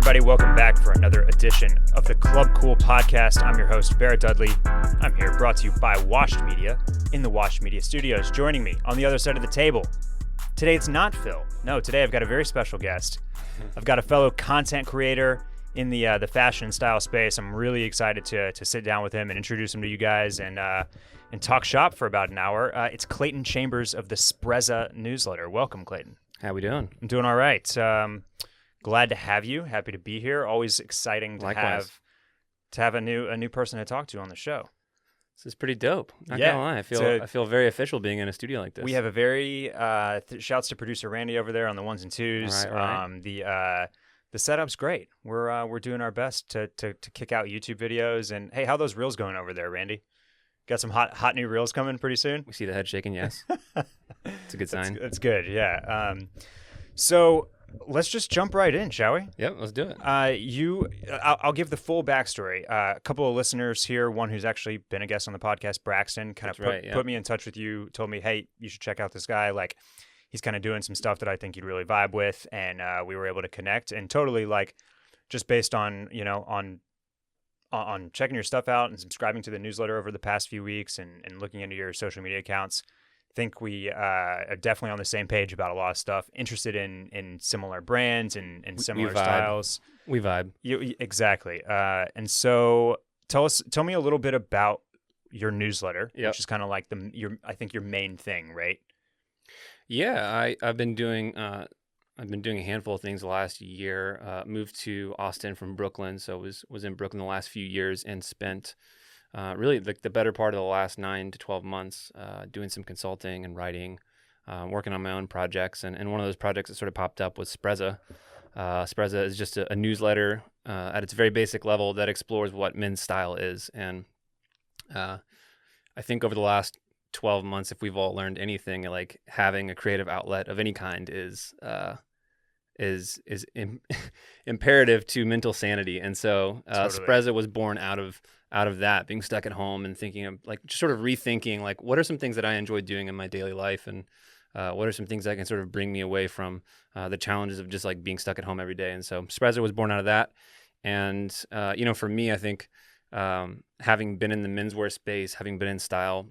everybody. Welcome back for another edition of the Club Cool podcast. I'm your host, Barrett Dudley. I'm here, brought to you by Washed Media in the Washed Media studios. Joining me on the other side of the table, today it's not Phil. No, today I've got a very special guest. I've got a fellow content creator in the fashion and style space. I'm really excited to sit down with him and introduce him to you guys and talk shop for about an hour. It's Clayton Chambers of the Sprezza Newsletter. Welcome, Clayton. How we doing? I'm doing all right. Glad to have you. Happy to be here. Always exciting to Likewise. have a new person to talk to on the show. This is pretty dope. Not gonna lie, I feel very official being in a studio like this. We have a very shouts to producer Randy over there on the ones and twos. All right. The setup's great. We're doing our best to kick out YouTube videos. And hey, how are those reels going over there, Randy? Got some hot new reels coming pretty soon. We see the head shaking. Yes, it's a good sign. That's good. Yeah. So let's just jump right in, shall we? Yep, let's do it. I'll give the full backstory. A couple of listeners here, one who's actually been a guest on the podcast, Braxton, kind of put me in touch with you, told me, hey, you should check out this guy. Like, he's kind of doing some stuff that I think you'd really vibe with, and we were able to connect. And totally, like, just based on, on checking your stuff out and subscribing to the newsletter over the past few weeks and looking into your social media accounts, think we are definitely on the same page about a lot of stuff, interested in similar brands and similar styles. We vibe. Exactly. And so tell me a little bit about your newsletter, which is kind of like I think your main thing, right? Yeah, I've been doing a handful of things the last year. Moved to Austin from Brooklyn, so was in Brooklyn the last few years and spent really the better part of the last 9 to 12 months doing some consulting and writing, working on my own projects. And one of those projects that sort of popped up was Sprezza. Sprezza is just a newsletter at its very basic level that explores what men's style is. And I think over the last 12 months, if we've all learned anything, like having a creative outlet of any kind is imperative to mental sanity. And so Totally. Sprezza was born out of that, being stuck at home and thinking of like just sort of rethinking like what are some things that I enjoy doing in my daily life, and what are some things that can sort of bring me away from the challenges of just like being stuck at home every day. And so Sprezza was born out of that. And for me, I think having been in the menswear space, having been in style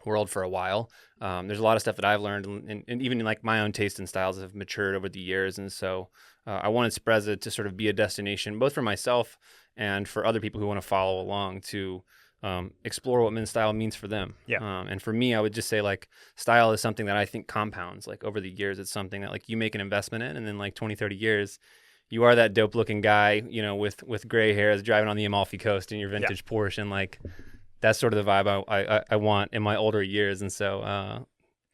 world for a while, there's a lot of stuff that I've learned, and even like my own taste and styles have matured over the years. And so I wanted Sprezza to sort of be a destination both for myself and for other people who want to follow along to explore what men's style means for them. Yeah. And for me, I would just say like style is something that I think compounds. Like over the years, it's something that like you make an investment in, and then like 20, 30 years, you are that dope looking guy, with gray hairs driving on the Amalfi Coast in your vintage Porsche, and like that's sort of the vibe I want in my older years. And so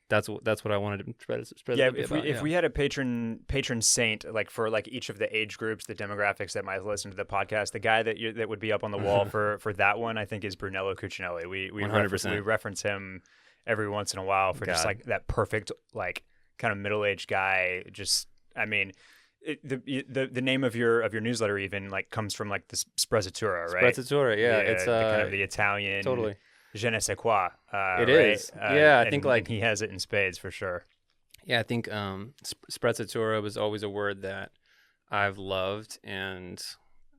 that's what I wanted to spread. Yeah, if we had a patron saint, like for like each of the age groups, the demographics that might listen to the podcast, the guy that would be up on the wall for that one, I think is Brunello Cucinelli. We 100%. reference him every once in a while for just like that perfect, like kind of middle-aged guy. Just, I mean, the name of your newsletter even like comes from like the Sprezzatura, right? Sprezzatura, yeah. It's kind of the Italian totally je ne sais quoi. It is. I think like he has it in spades for sure. Yeah, I think Sprezzatura was always a word that I've loved, and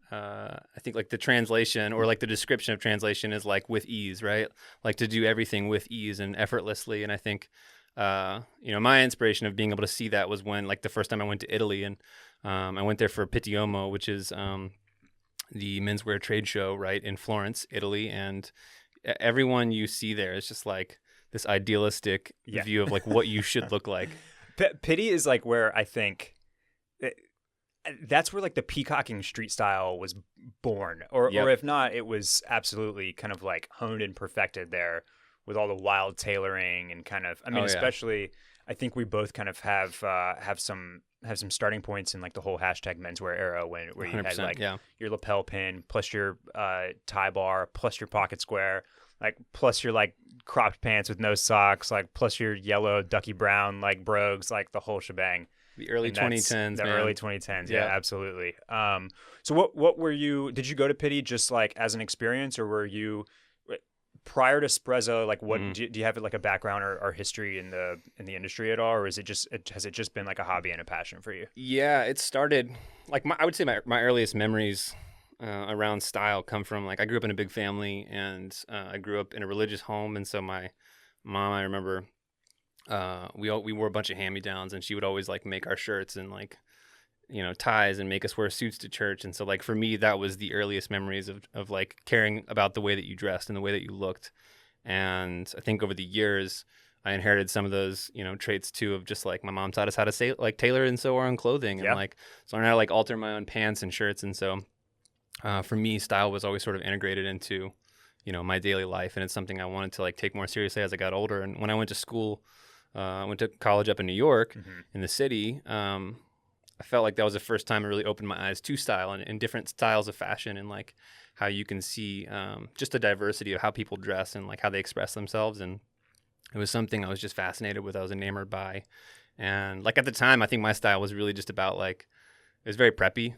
I think like the translation or like the description of translation is like with ease, right? Like to do everything with ease and effortlessly. And I think my inspiration of being able to see that was when like the first time I went to Italy, and I went there for Pitti-Uomo, which is the menswear trade show, right, in Florence, Italy. And everyone you see there is just like this idealistic view of like what you should look like. Pitti is like where I think that's where like the peacocking street style was born, or if not, it was absolutely kind of like honed and perfected there with all the wild tailoring and kind of, I mean, especially I think we both kind of have some starting points in like the whole hashtag menswear era where you had like your lapel pin plus your tie bar plus your pocket square, like plus your like cropped pants with no socks, like plus your yellow ducky brown like brogues, like the whole shebang. The early 2010s, man. Early 2010s, yeah, absolutely. So what were you? Did you go to Pitti just like as an experience, or were you prior to Sprezza, like what do you have like a background or history in the industry at all, or has it just been like a hobby and a passion for you? Yeah, it started like I would say my earliest memories around style come from like I grew up in a big family, and I grew up in a religious home, and so my mom, I remember we wore a bunch of hand-me-downs, and she would always like make our shirts and like ties and make us wear suits to church. And so like for me, that was the earliest memories of like caring about the way that you dressed and the way that you looked. And I think over the years I inherited some of those traits too, of just like my mom taught us how to say like tailor and sew our own clothing, and like so I learned how to like alter my own pants and shirts. And so for me, style was always sort of integrated into my daily life, and it's something I wanted to like take more seriously as I got older. And when I went to school, I went to college up in New York in the city. I felt like that was the first time I really opened my eyes to style and different styles of fashion, and like how you can see just the diversity of how people dress and like how they express themselves. And it was something I was just fascinated with. I was enamored by. And like at the time, I think my style was really just about like, it was very preppy.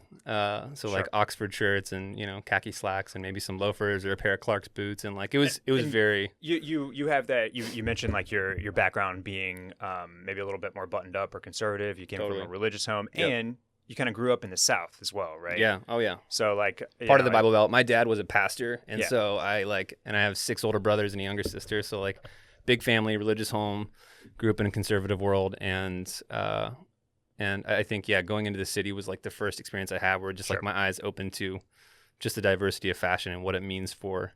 So like Oxford shirts and, khaki slacks and maybe some loafers or a pair of Clark's boots. And like, it was very... You have that, you mentioned like your background being maybe a little bit more buttoned up or conservative. You came from a religious home and you kind of grew up in the South as well, right? Yeah. Oh yeah. So like... Part of the Bible Belt. My dad was a pastor. And so I have 6 older brothers and a younger sister. So like big family, religious home, grew up in a conservative world. And I think, going into the city was like the first experience I had where just like my eyes opened to just the diversity of fashion and what it means for,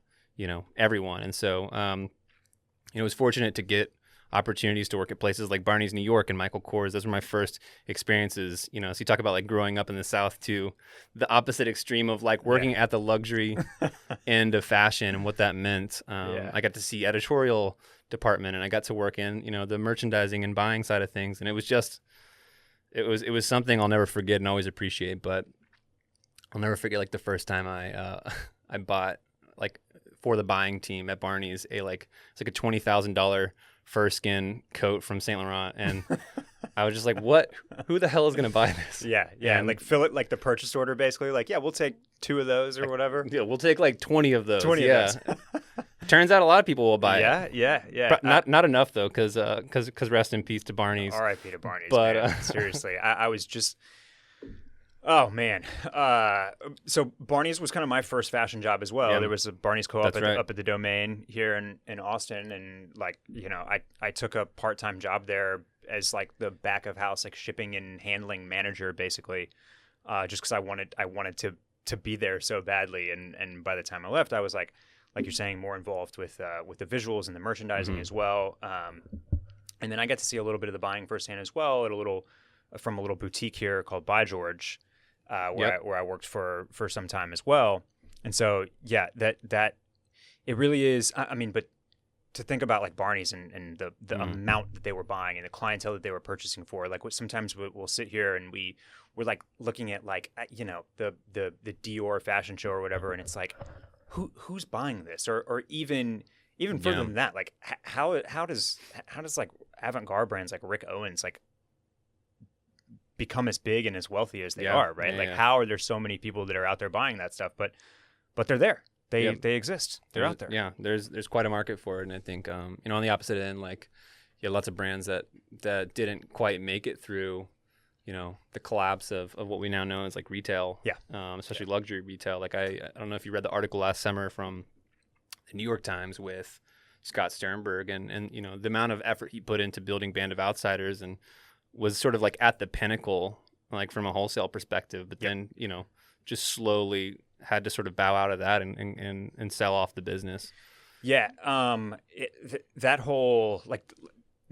everyone. And so, I was fortunate to get opportunities to work at places like Barneys, New York, and Michael Kors. Those were my first experiences, so you talk about like growing up in the South to the opposite extreme of like working at the luxury end of fashion and what that meant. I got to see editorial department, and I got to work in, the merchandising and buying side of things. And it was just... It was something I'll never forget and always appreciate. But I'll never forget like the first time I bought like for the buying team at Barneys it's like a $20,000 fur skin coat from Saint Laurent, and I was just like, what? Who the hell is gonna buy this? And like fill it like the purchase order basically. Like we'll take 2 of those or whatever. Yeah, we'll take like 20 of those. 20 of those. Turns out a lot of people will buy it. Yeah. Not enough though, because rest in peace to Barneys. R.I.P. to Barneys. But man. Seriously, I was just, oh man. So Barneys was kind of my first fashion job as well. Yeah. There was a Barneys co-op up at the Domain here in Austin, and like I took a part-time job there as like the back of house like shipping and handling manager basically, just because I wanted to be there so badly, and by the time I left, I was like you're saying, more involved with the visuals and the merchandising as well. And then I got to see a little bit of the buying firsthand as well from a little boutique here called By George, where I worked for some time as well. And so that it really is. I mean, but to think about like Barneys and the amount that they were buying and the clientele that they were purchasing for, like sometimes we'll sit here and we're like looking at like the Dior fashion show or whatever, and it's like, who's buying this, or even further than that, like how does like avant-garde brands like Rick Owens like become as big and as wealthy as they are, right? How are there so many people that are out there buying that stuff, but they're there, they exist, they're out there. Yeah, there's quite a market for it. And I think on the opposite end, like lots of brands that didn't quite make it through the collapse of what we now know as like retail, especially luxury retail. Like I don't know if you read the article last summer from the New York Times with Scott Sternberg, and the amount of effort he put into building Band of Outsiders, and was sort of like at the pinnacle, like from a wholesale perspective, but then just slowly had to sort of bow out of that and sell off the business. That whole like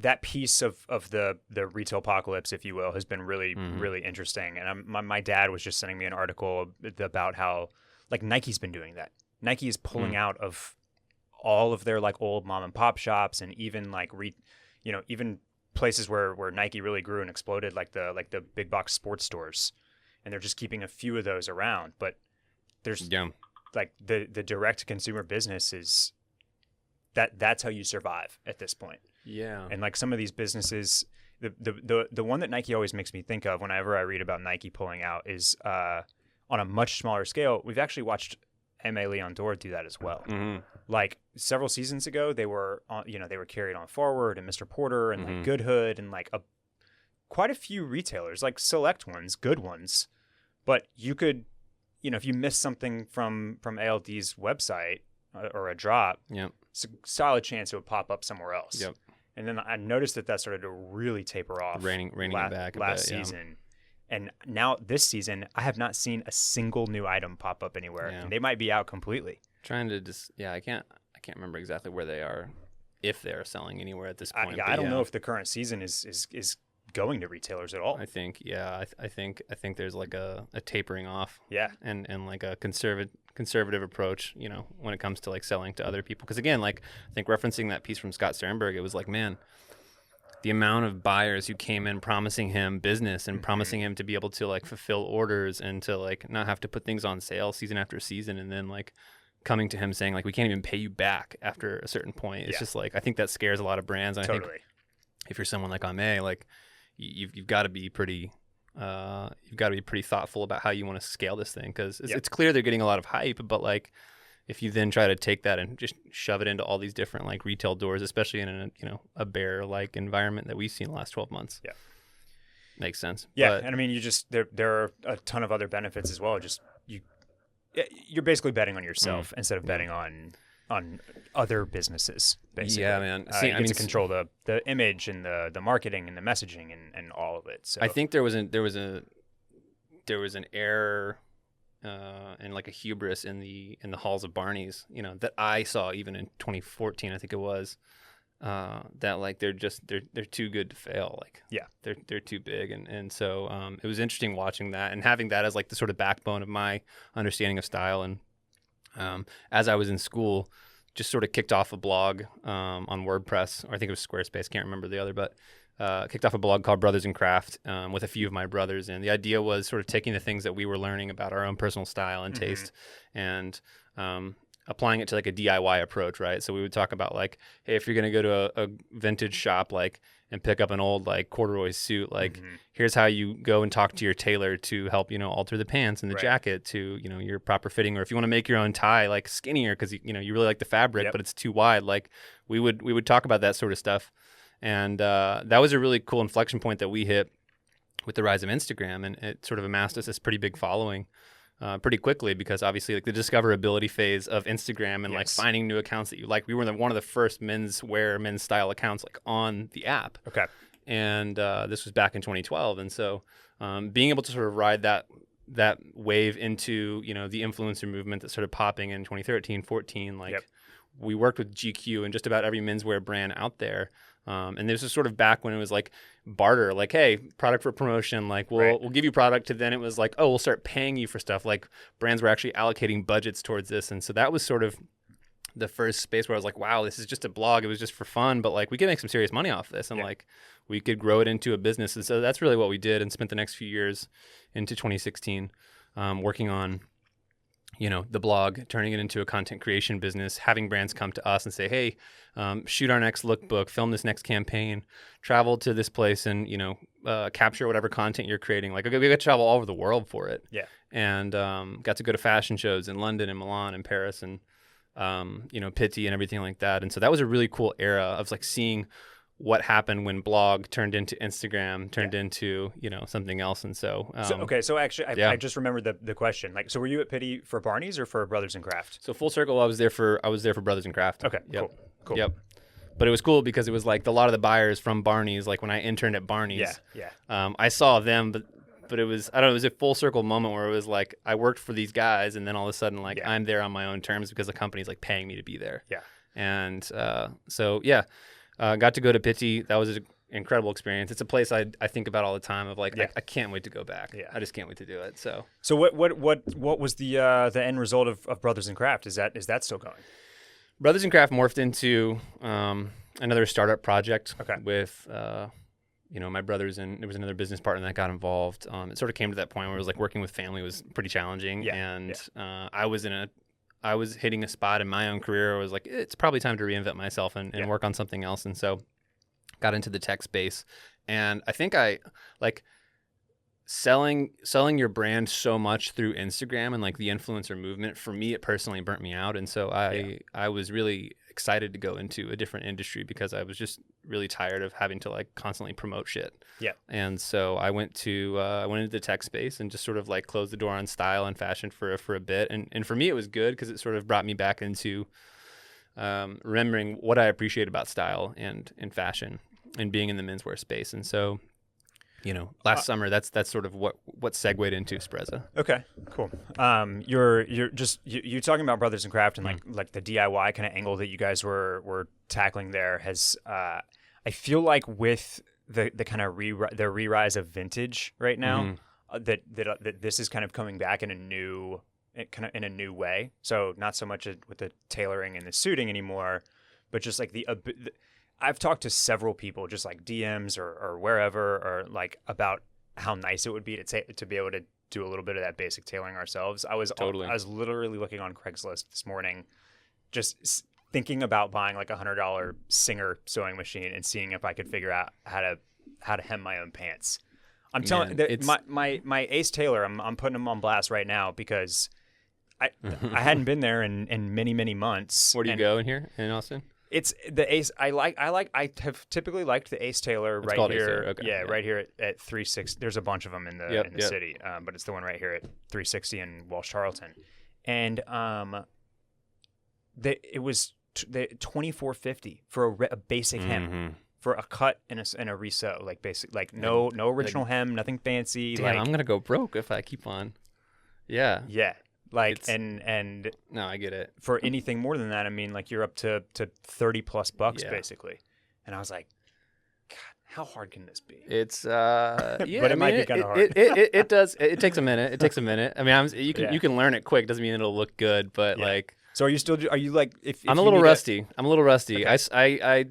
that piece of the retail apocalypse, if you will, has been really, really interesting. And my dad was just sending me an article about how like Nike's been doing that. Nike is pulling out of all of their like old mom and pop shops, and even like even places where Nike really grew and exploded, like the big box sports stores, and they're just keeping a few of those around. But there's like the direct to consumer business is that's how you survive at this point. Yeah. And like some of these businesses, the one that Nike always makes me think of whenever I read about Nike pulling out is on a much smaller scale. We've actually watched Aimé Leon Dore do that as well. Like several seasons ago, they were on, they were carried on Forward and Mr. Porter and like Good Hood and like quite a few retailers, like select ones, good ones. But you could, if you missed something from ALD's website or a drop, it's a solid chance it would pop up somewhere else. Yep. And then I noticed that started to really taper off reining it back last season. And now this season, I have not seen a single new item pop up anywhere. Yeah. And they might be out completely. Trying to I can't remember exactly where they are, if they are selling anywhere at this point. I don't know if the current season is going to retailers at all. I think I think there's like a tapering off. Yeah. And like a conservative approach, when it comes to like selling to other people. Because again, like I think referencing that piece from Scott Sternberg, it was like, man, the amount of buyers who came in promising him business and promising him to be able to like fulfill orders and to like not have to put things on sale season after season, and then like coming to him saying like, we can't even pay you back after a certain point. It's just like, I think that scares a lot of brands. And totally. I think if you're someone like Ame, like you've got to be pretty thoughtful about how you want to scale this thing, because it's clear they're getting a lot of hype, but like if you then try to take that and just shove it into all these different like retail doors, especially in a bear like environment that we've seen in the last 12 months, makes sense. Yeah, but, and I mean, there are a ton of other benefits as well. Just you're basically betting on yourself instead of betting on other businesses, basically. Yeah, man. You get to control the image and the marketing and the messaging and all of it. So I think there was an error and like a hubris in the halls of Barneys, that I saw even in 2014, I think it was, that like they're too good to fail. Like they're too big, and so it was interesting watching that and having that as like the sort of backbone of my understanding of style. And as I was in school, just sort of kicked off a blog on WordPress, or I think it was Squarespace, can't remember the other, but kicked off a blog called Brothers in Craft with a few of my brothers. And the idea was sort of taking the things that we were learning about our own personal style and taste and applying it to like a DIY approach, right? So we would talk about like, hey, if you're going to go to a vintage shop, like, and pick up an old like corduroy suit, like here's how you go and talk to your tailor to help, alter the pants and the jacket to, your proper fitting. Or if you want to make your own tie, like skinnier, cause you really like the fabric, but it's too wide. Like we would talk about that sort of stuff. And that was a really cool inflection point that we hit with the rise of Instagram, and it sort of amassed us this pretty big following pretty quickly, because obviously like the discoverability phase of Instagram and like finding new accounts that you like. We were one of the first men's style accounts like on the app. Okay. And this was back in 2012. And so being able to sort of ride that wave into, the influencer movement that started popping in 2013, 14, like we worked with GQ and just about every menswear brand out there. And this was sort of back when it was like barter, like, hey, product for promotion, like we'll give you product, to then it was like, oh, we'll start paying you for stuff. Like brands were actually allocating budgets towards this. And so that was sort of the first space where I was like, wow, this is just a blog. It was just for fun, but like we could make some serious money off this, and like we could grow it into a business. And so that's really what we did, and spent the next few years into 2016 working on the blog, turning it into a content creation business, having brands come to us and say, hey, shoot our next lookbook, film this next campaign, travel to this place and, capture whatever content you're creating. Like we got to travel all over the world for it. Yeah. And got to go to fashion shows in London and Milan and Paris and, Pitti and everything like that. And so that was a really cool era of like seeing what happened when blog turned into Instagram, turned into, something else. And so, so actually I just remembered the question. Like, so were you at Pitti for Barneys or for Brothers in Craft? So full circle, I was there for Brothers in Craft. Okay. Yep. Cool. Yep. But it was cool because it was like a lot of the buyers from Barneys, like when I interned at Barneys, I saw them, but it was, I don't know, it was a full circle moment where it was like, I worked for these guys, and then all of a sudden, like I'm there on my own terms because the company's like paying me to be there. Yeah. And got to go to Pitti. That was an incredible experience. It's a place I think about all the time of like, I can't wait to go back. Yeah. I just can't wait to do it. So what was the end result of Brothers in Craft? Is that still going? Brothers in Craft morphed into another startup project with my brothers, and there was another business partner that got involved. It sort of came to that point where it was like working with family was pretty challenging, I was hitting a spot in my own career where I was like, it's probably time to reinvent myself and work on something else. And so got into the tech space. And I think I like selling your brand so much through Instagram and like the influencer movement. For me, it personally burnt me out. And so I was really excited to go into a different industry because I was just really tired of having to like constantly promote shit. Yeah. And so I went into the tech space and just sort of like closed the door on style and fashion for a bit. And for me, it was good because it sort of brought me back into remembering what I appreciate about style and fashion and being in the menswear space. And so, last summer, that's sort of what segued into Sprezza. Okay, cool. You're talking about Brothers in Craft and like the DIY kind of angle that you guys were tackling there has, I feel like with the kind of the re-rise of vintage right now, that this is kind of coming back in a new way. So not so much with the tailoring and the suiting anymore, but just like I've talked to several people, just like DMs or wherever, or like about how nice it would be to be able to do a little bit of that basic tailoring ourselves. I was literally looking on Craigslist this morning, just thinking about buying like $100 Singer sewing machine and seeing if I could figure out how to hem my own pants. I'm telling my ace tailor, I'm putting him on blast right now because I hadn't been there in many months. Where do you go in here in Austin? It's the Ace. I have typically liked the Ace Tailor right here. Okay. Yeah, right here at 360. There's a bunch of them in the city, but it's the one right here at 360 in Walsh Tarleton, and it was $24.50 for a basic hem, for a cut and a resew, like basic, like no original hem, nothing fancy. Damn, I'm gonna go broke if I keep on. Yeah. Yeah. Like and no, I get it. For anything more than that, I mean, like you're up to $30+ basically, and I was like, God, how hard can this be? It's but it might be kind of hard. It does. It takes a minute. It takes a minute. I mean, you can learn it quick. Doesn't mean it'll look good, but like. So are you like if I'm a little rusty. I'm a little rusty. Okay. I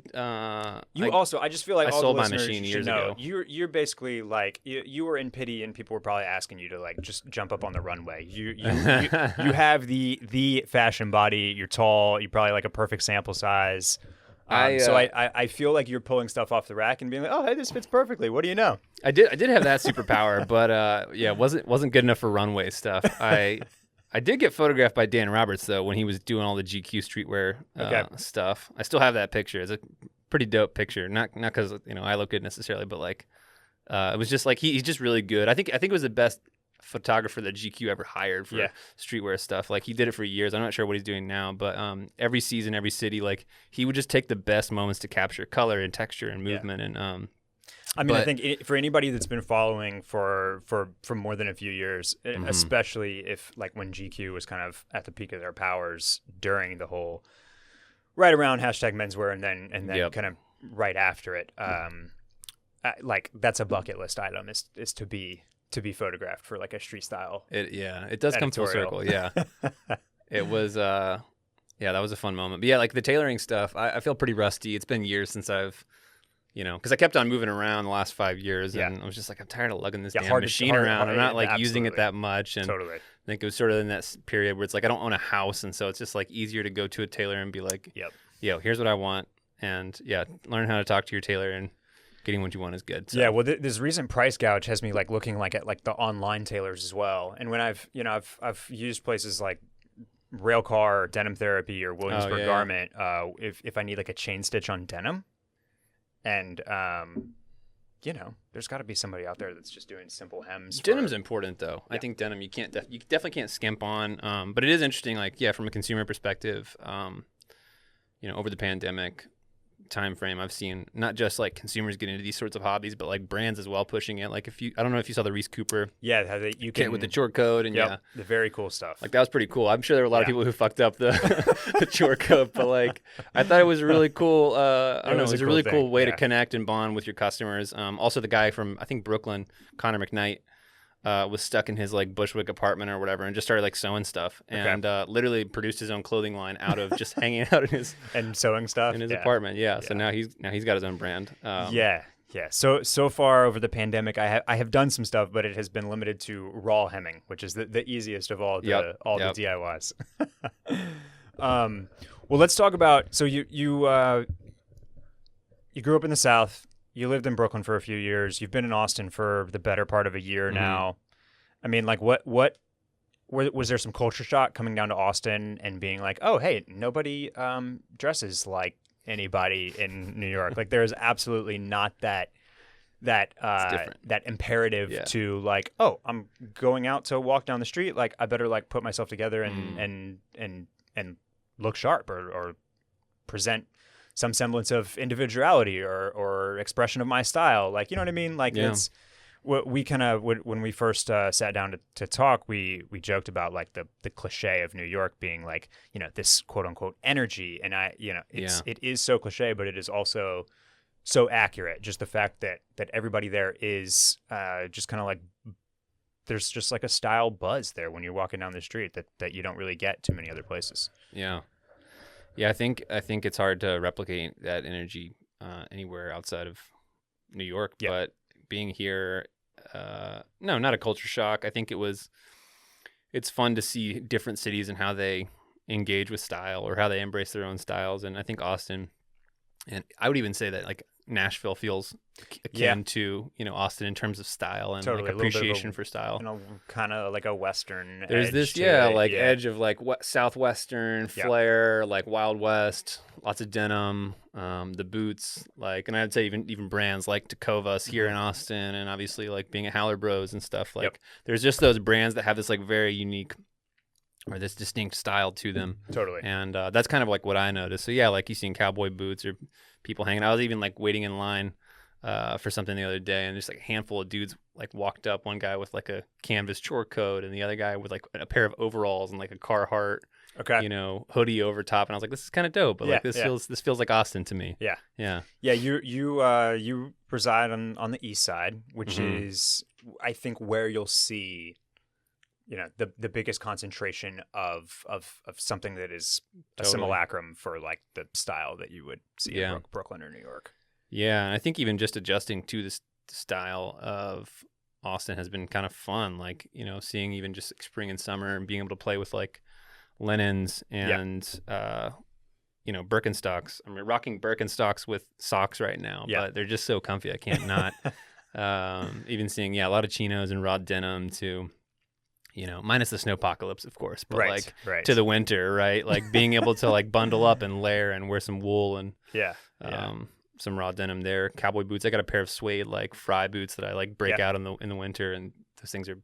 just feel like I all sold the my listeners machine should years know, ago. You're basically like you were in pity and people were probably asking you to like just jump up on the runway. You have the fashion body. You're tall. You're probably like a perfect sample size. So I feel like you're pulling stuff off the rack and being like, oh hey, this fits perfectly. What do you know? I did have that superpower, but wasn't good enough for runway stuff. I did get photographed by Dan Roberts, though, when he was doing all the GQ streetwear stuff. I still have that picture. It's a pretty dope picture. Not because I look good necessarily, but like it was just like he's just really good. I think it was the best photographer that GQ ever hired for streetwear stuff. Like he did it for years. I'm not sure what he's doing now, but every season, every city, like he would just take the best moments to capture color and texture and movement and. I think for anybody that's been following for more than a few years, especially if like when GQ was kind of at the peak of their powers during the whole right around #menswear and then kind of right after it, like that's a bucket list item is to be photographed for like a street style. It does come full editorial. circle. Yeah, it was. That was a fun moment. But yeah, like the tailoring stuff, I feel pretty rusty. It's been years since I've. Because I kept on moving around the last 5 years, and I was just like, I'm tired of lugging this damn machine around. I'm not like using it that much, and totally. I think it was sort of in that period where it's like I don't own a house, and so it's just like easier to go to a tailor and be like, here's what I want, and learn how to talk to your tailor, and getting what you want is good. So. Yeah, well, this recent price gouge has me like looking like at like the online tailors as well, and when I've used places like Railcar or Denim Therapy or Williamsburg Garment, if I need like a chain stitch on denim. And, there's got to be somebody out there that's just doing simple hems. Denim's important, though. Yeah. I think denim you definitely can't skimp on. But it is interesting, like, from a consumer perspective, over the pandemic time frame, I've seen not just like consumers get into these sorts of hobbies, but like brands as well pushing it. Like I don't know if you saw the Reese Cooper, you can with the chore code and the very cool stuff. Like that was pretty cool. I'm sure there were a lot of people who fucked up the the chore code, but like I thought it was really cool. It was a really cool way to connect and bond with your customers. Also, the guy from I think Brooklyn, Connor McKnight. Was stuck in his like Bushwick apartment or whatever and just started like sewing stuff and literally produced his own clothing line out of just hanging out in his and sewing stuff in his apartment. So now he's got his own brand. So far over the pandemic I have done some stuff, but it has been limited to raw hemming, which is the easiest of all the DIYs. Well, let's talk about you grew up in the South. You lived in Brooklyn for a few years. You've been in Austin for the better part of a year now. I mean, like what was there some culture shock coming down to Austin and being like, oh, hey, nobody dresses like anybody in New York? Like, there is absolutely not that imperative to like, oh, I'm going out to walk down the street, like I better like put myself together and look sharp or present some semblance of individuality or expression of my style. Like, you know what I mean? Like it's what we kind of when we first sat down to talk, we joked about like the cliche of New York being like, you know, this quote unquote energy, and it is so cliche, but it is also so accurate. Just the fact that everybody there is just kind of like, there's just like a style buzz there when you're walking down the street that you don't really get too many other places. Yeah. I think it's hard to replicate that energy anywhere outside of New York. Yep. But being here, no, not a culture shock. I think it's fun to see different cities and how they engage with style or how they embrace their own styles. And I think Austin, and I would even say that like Nashville feels akin to, you know, Austin in terms of style and like appreciation for style. You know, kind of like a Western. There's edge this, to like it. edge of like Southwestern flair, like Wild West, lots of denim, the boots, like, and I'd say even brands like Tecovas here in Austin, and obviously like being at Howler Bros and stuff. Like, there's just those brands that have this like very unique or this distinct style to them. Totally. And that's kind of like what I noticed. So yeah, like you seen cowboy boots or people hanging. I was even like waiting in line for something the other day, and just like a handful of dudes like walked up. One guy with like a canvas chore coat, and the other guy with like a pair of overalls and like a Carhartt, you know, hoodie over top. And I was like, this is kind of dope. But like this feels like Austin to me. Yeah. You reside on the east side, which is I think where you'll see, you know, the biggest concentration of something that is a simulacrum for like the style that you would see in Brooklyn or New York. Yeah, and I think even just adjusting to this style of Austin has been kind of fun. Like, you know, seeing even just spring and summer and being able to play with like linens and you know, Birkenstocks. I'm rocking Birkenstocks with socks right now, but they're just so comfy. I can't not. Even seeing a lot of chinos and raw denim too. You know, minus the snowpocalypse, of course, but to the winter, right? Like being able to like bundle up and layer and wear some wool and some raw denim there. Cowboy boots. I got a pair of suede like fry boots that I like break out in the winter, and those things are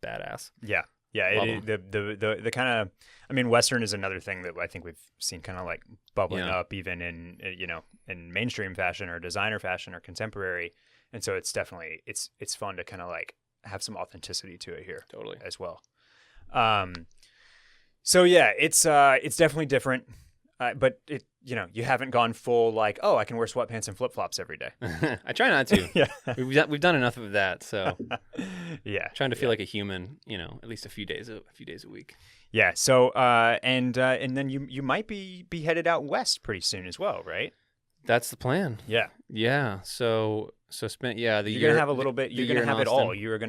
badass. Yeah. The kind of, I mean, Western is another thing that I think we've seen kind of like bubbling up even in, you know, in mainstream fashion or designer fashion or contemporary, and so it's definitely it's fun to kind of like have some authenticity to it here as well. So yeah, it's definitely different, but it, you know, you haven't gone full like, oh, I can wear sweatpants and flip-flops every day. I try not to. We've done enough of that, so trying to feel like a human, you know, at least a few days a week. Yeah. So and then you might be headed out west pretty soon as well, right? That's the plan. Yeah. So spent you're year, gonna have a little bit. You're gonna have it all. You're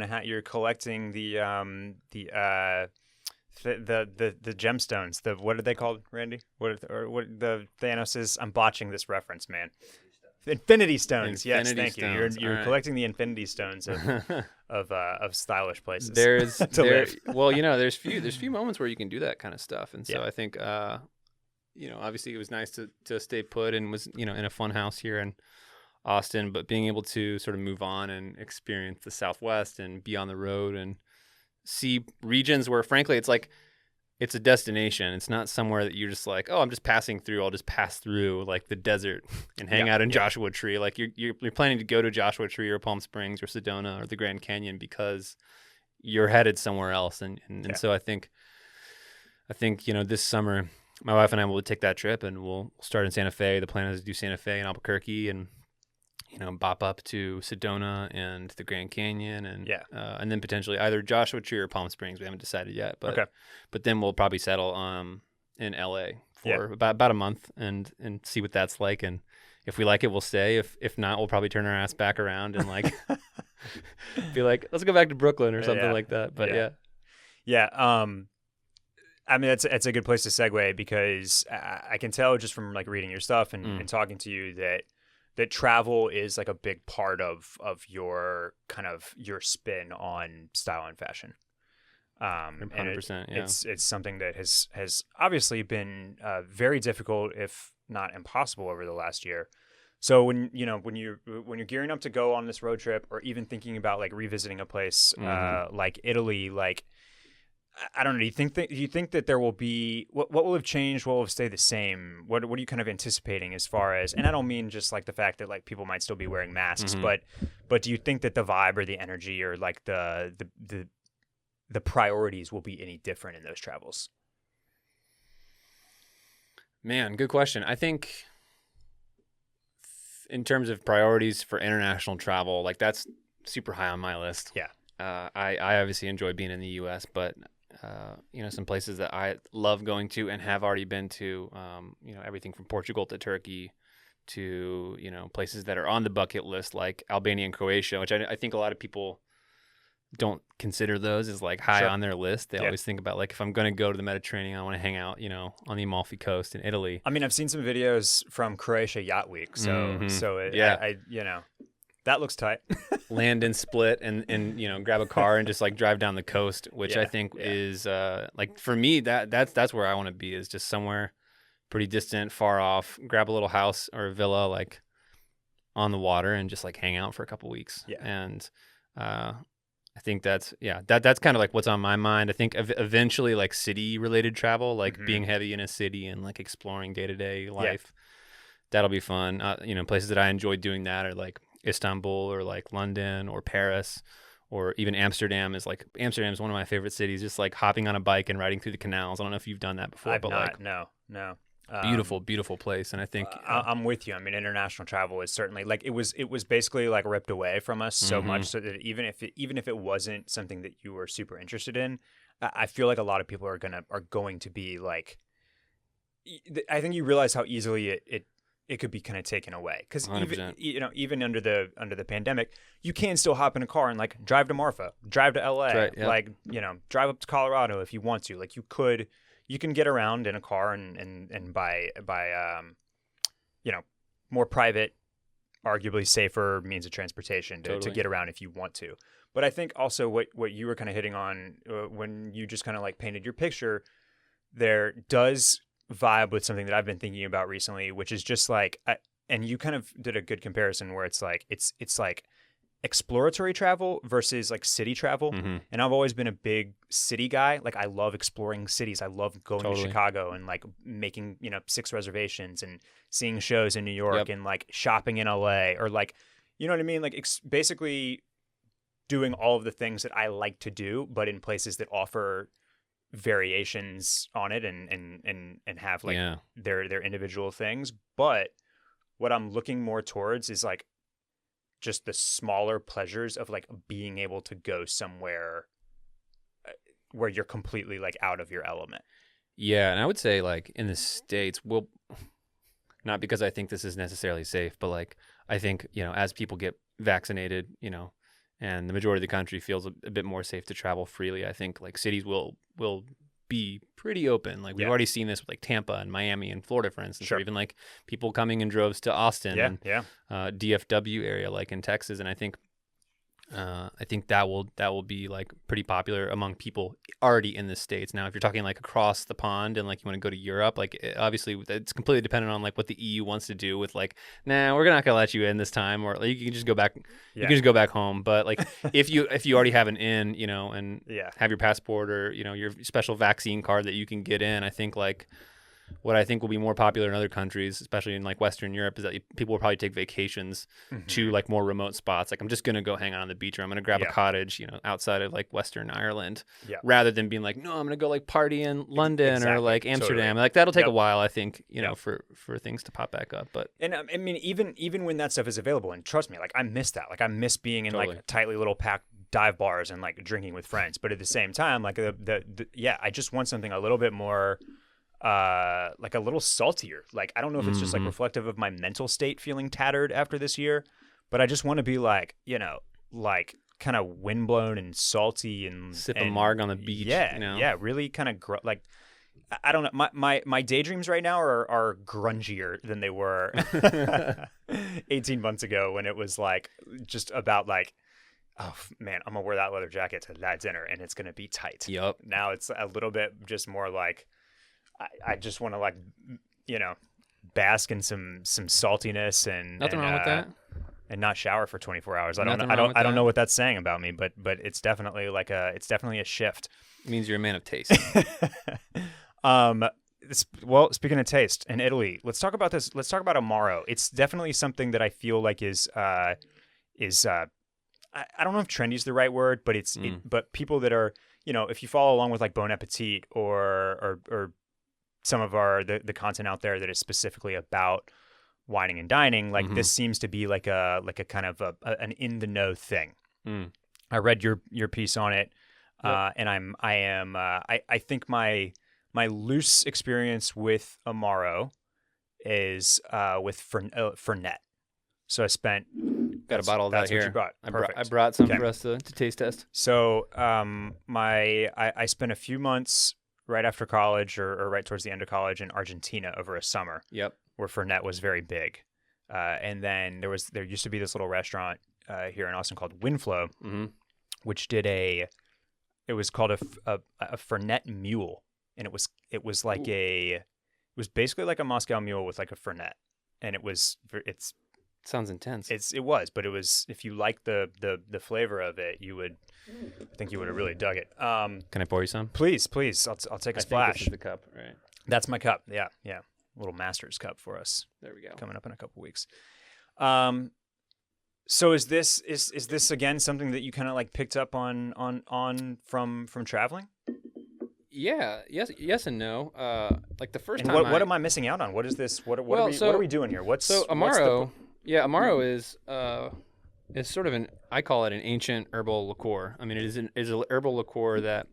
collecting the gemstones. What are they called, Randy? What the Thanos' I'm botching this reference, man. Infinity stones. Yes, thank you. You're collecting the infinity stones of stylish places. Well, you know, there's few moments where you can do that kind of stuff, and so I think you know, obviously it was nice to stay put and was, you know, in a fun house here in Austin, but being able to sort of move on and experience the Southwest and be on the road and see regions where frankly it's like it's a destination. It's not somewhere that you're just like, oh, I'm just passing through. I'll just pass through like the desert and hang out in Joshua Tree. Like you're planning to go to Joshua Tree or Palm Springs or Sedona or the Grand Canyon because you're headed somewhere else. And so I think, you know, this summer my wife and I will take that trip and we'll start in Santa Fe. The plan is to do Santa Fe and Albuquerque and, you know, bop up to Sedona and the Grand Canyon and then potentially either Joshua Tree or Palm Springs. We haven't decided yet, but then we'll probably settle in LA for about a month and see what that's like. And if we like it, we'll stay. If not, we'll probably turn our ass back around and like be like, let's go back to Brooklyn or something like that. But I mean, it's a good place to segue because I can tell just from like reading your stuff and talking to you that travel is like a big part of your kind of your spin on style and fashion. And 100%. it's something that has obviously been very difficult, if not impossible, over the last year. So when you're gearing up to go on this road trip, or even thinking about like revisiting a place like Italy, like I don't know, do you think that there will be what will have changed, what will have stayed the same? What are you kind of anticipating as far as, and I don't mean just like the fact that like people might still be wearing masks, but do you think that the vibe or the energy or like the priorities will be any different in those travels? Man, good question. I think in terms of priorities for international travel, like that's super high on my list. Yeah. I obviously enjoy being in the U.S., but some places that I love going to and have already been to, everything from Portugal to Turkey to, places that are on the bucket list like Albania and Croatia, which I think a lot of people don't consider those as like high on their list. They always think about like, if I'm going to go to the Mediterranean, I want to hang out, on the Amalfi Coast in Italy. I mean, I've seen some videos from Croatia Yacht Week, so that looks tight. Land in Split and grab a car and just like drive down the coast, which I think is like for me that's where I want to be, is just somewhere pretty distant, far off, grab a little house or a villa like on the water and just like hang out for a couple weeks. Yeah. And I think that's kind of like what's on my mind. I think eventually like city related travel, like being heavy in a city and like exploring day-to-day life, that'll be fun. Places that I enjoy doing that are like Istanbul or like London or Paris or even Amsterdam is one of my favorite cities. Just like hopping on a bike and riding through the canals. I don't know if you've done that before. I've not. No. Beautiful place. And I think I'm with you. I mean, international travel is certainly like it was basically like ripped away from us so much so that even if it wasn't something that you were super interested in, I feel like a lot of people are going to be like, I think you realize how easily it could be kind of taken away, because even under the pandemic, you can still hop in a car and like drive to Marfa, drive to LA, like drive up to Colorado if you want to. Like you can get around in a car and by more private, arguably safer means of transportation to get around if you want to. But I think also what you were kind of hitting on when you just kind of like painted your picture, there does vibe with something that I've been thinking about recently, which is just like, and you kind of did a good comparison where it's like exploratory travel versus like city travel. And I've always been a big city guy. Like I love exploring cities. I love going to Chicago and like making 6 reservations and seeing shows in New York and like shopping in LA, or like, you know what I mean? Like basically doing all of the things that I like to do, but in places that offer variations on it and have like their individual things. But what I'm looking more towards is like just the smaller pleasures of like being able to go somewhere where you're completely like out of your element. Yeah, and I would say like in the States, not because I think this is necessarily safe, but like I think, as people get vaccinated, and the majority of the country feels a bit more safe to travel freely, I think like cities will be pretty open. Like we've already seen this with like Tampa and Miami and Florida, for instance, or even like people coming in droves to Austin and DFW area, like in Texas. And I think that will be like pretty popular among people already in the States. Now, if you're talking like across the pond and like you want to go to Europe, like obviously it's completely dependent on like what the EU wants to do with like, nah, we're not gonna let you in this time, or like, you can just go back. You can just go back home. But like if you already have an in, and have your passport or your special vaccine card that you can get in, I think like what I think will be more popular in other countries, especially in like Western Europe, is that people will probably take vacations to like more remote spots. Like I'm just going to go hang out on the beach, or I'm going to grab a cottage, outside of like Western Ireland, rather than being like, no, I'm going to go like party in London or like Amsterdam. Like that'll take a while, I think, for things to pop back up. But and I mean, even when that stuff is available, and trust me, like I miss that. Like I miss being in like tightly little packed dive bars and like drinking with friends. But at the same time, like I just want something a little bit more like a little saltier. Like I don't know if it's just like reflective of my mental state feeling tattered after this year, but I just want to be like, like kind of windblown and salty and sip a marg on the beach. Really kind of like I don't know. My daydreams right now are grungier than they were 18 months ago, when it was like just about like oh man, I'm gonna wear that leather jacket to that dinner, and it's gonna be tight. Yep. Now it's a little bit just more like I just want to like bask in some saltiness and Nothing wrong with that. And not shower for 24 hours. I Nothing don't know what that's saying about me, but it's definitely a shift. It means you're a man of taste. Well, speaking of taste, in Italy, let's talk about this. Let's talk about Amaro. It's definitely something that I feel like is I don't know if trendy is the right word, but but people that are, if you follow along with like Bon Appetit or some of the content out there that is specifically about wining and dining, like this seems to be like a kind of an in the know thing. I read your piece on it, and I think my loose experience with Omaro is with Fernet. So I spent. Got a bottle of that here. What you brought. I brought some for us to taste test. So I spent a few months right after college or right towards the end of college in Argentina over a summer. Yep. Where Fernet was very big. And then there used to be this little restaurant here in Austin called Winflow, which did it was called a Fernet mule. And it was basically like a Moscow mule with like a Fernet. And it's sounds intense. It was, but it was, if you like the flavor of it, I think you would have really dug it. Can I pour you some? Please. I'll take a splash. This is the cup, right? That's my cup. Yeah. Little master's cup for us. There we go. Coming up in a couple weeks. So is this again something that you kind of like picked up on from traveling? Yeah. Yes and no. Like the first time. What am I missing out on? What is this? What are we doing here? Amaro? Amaro is sort of I call it an ancient herbal liqueur. I mean, it is an herbal liqueur that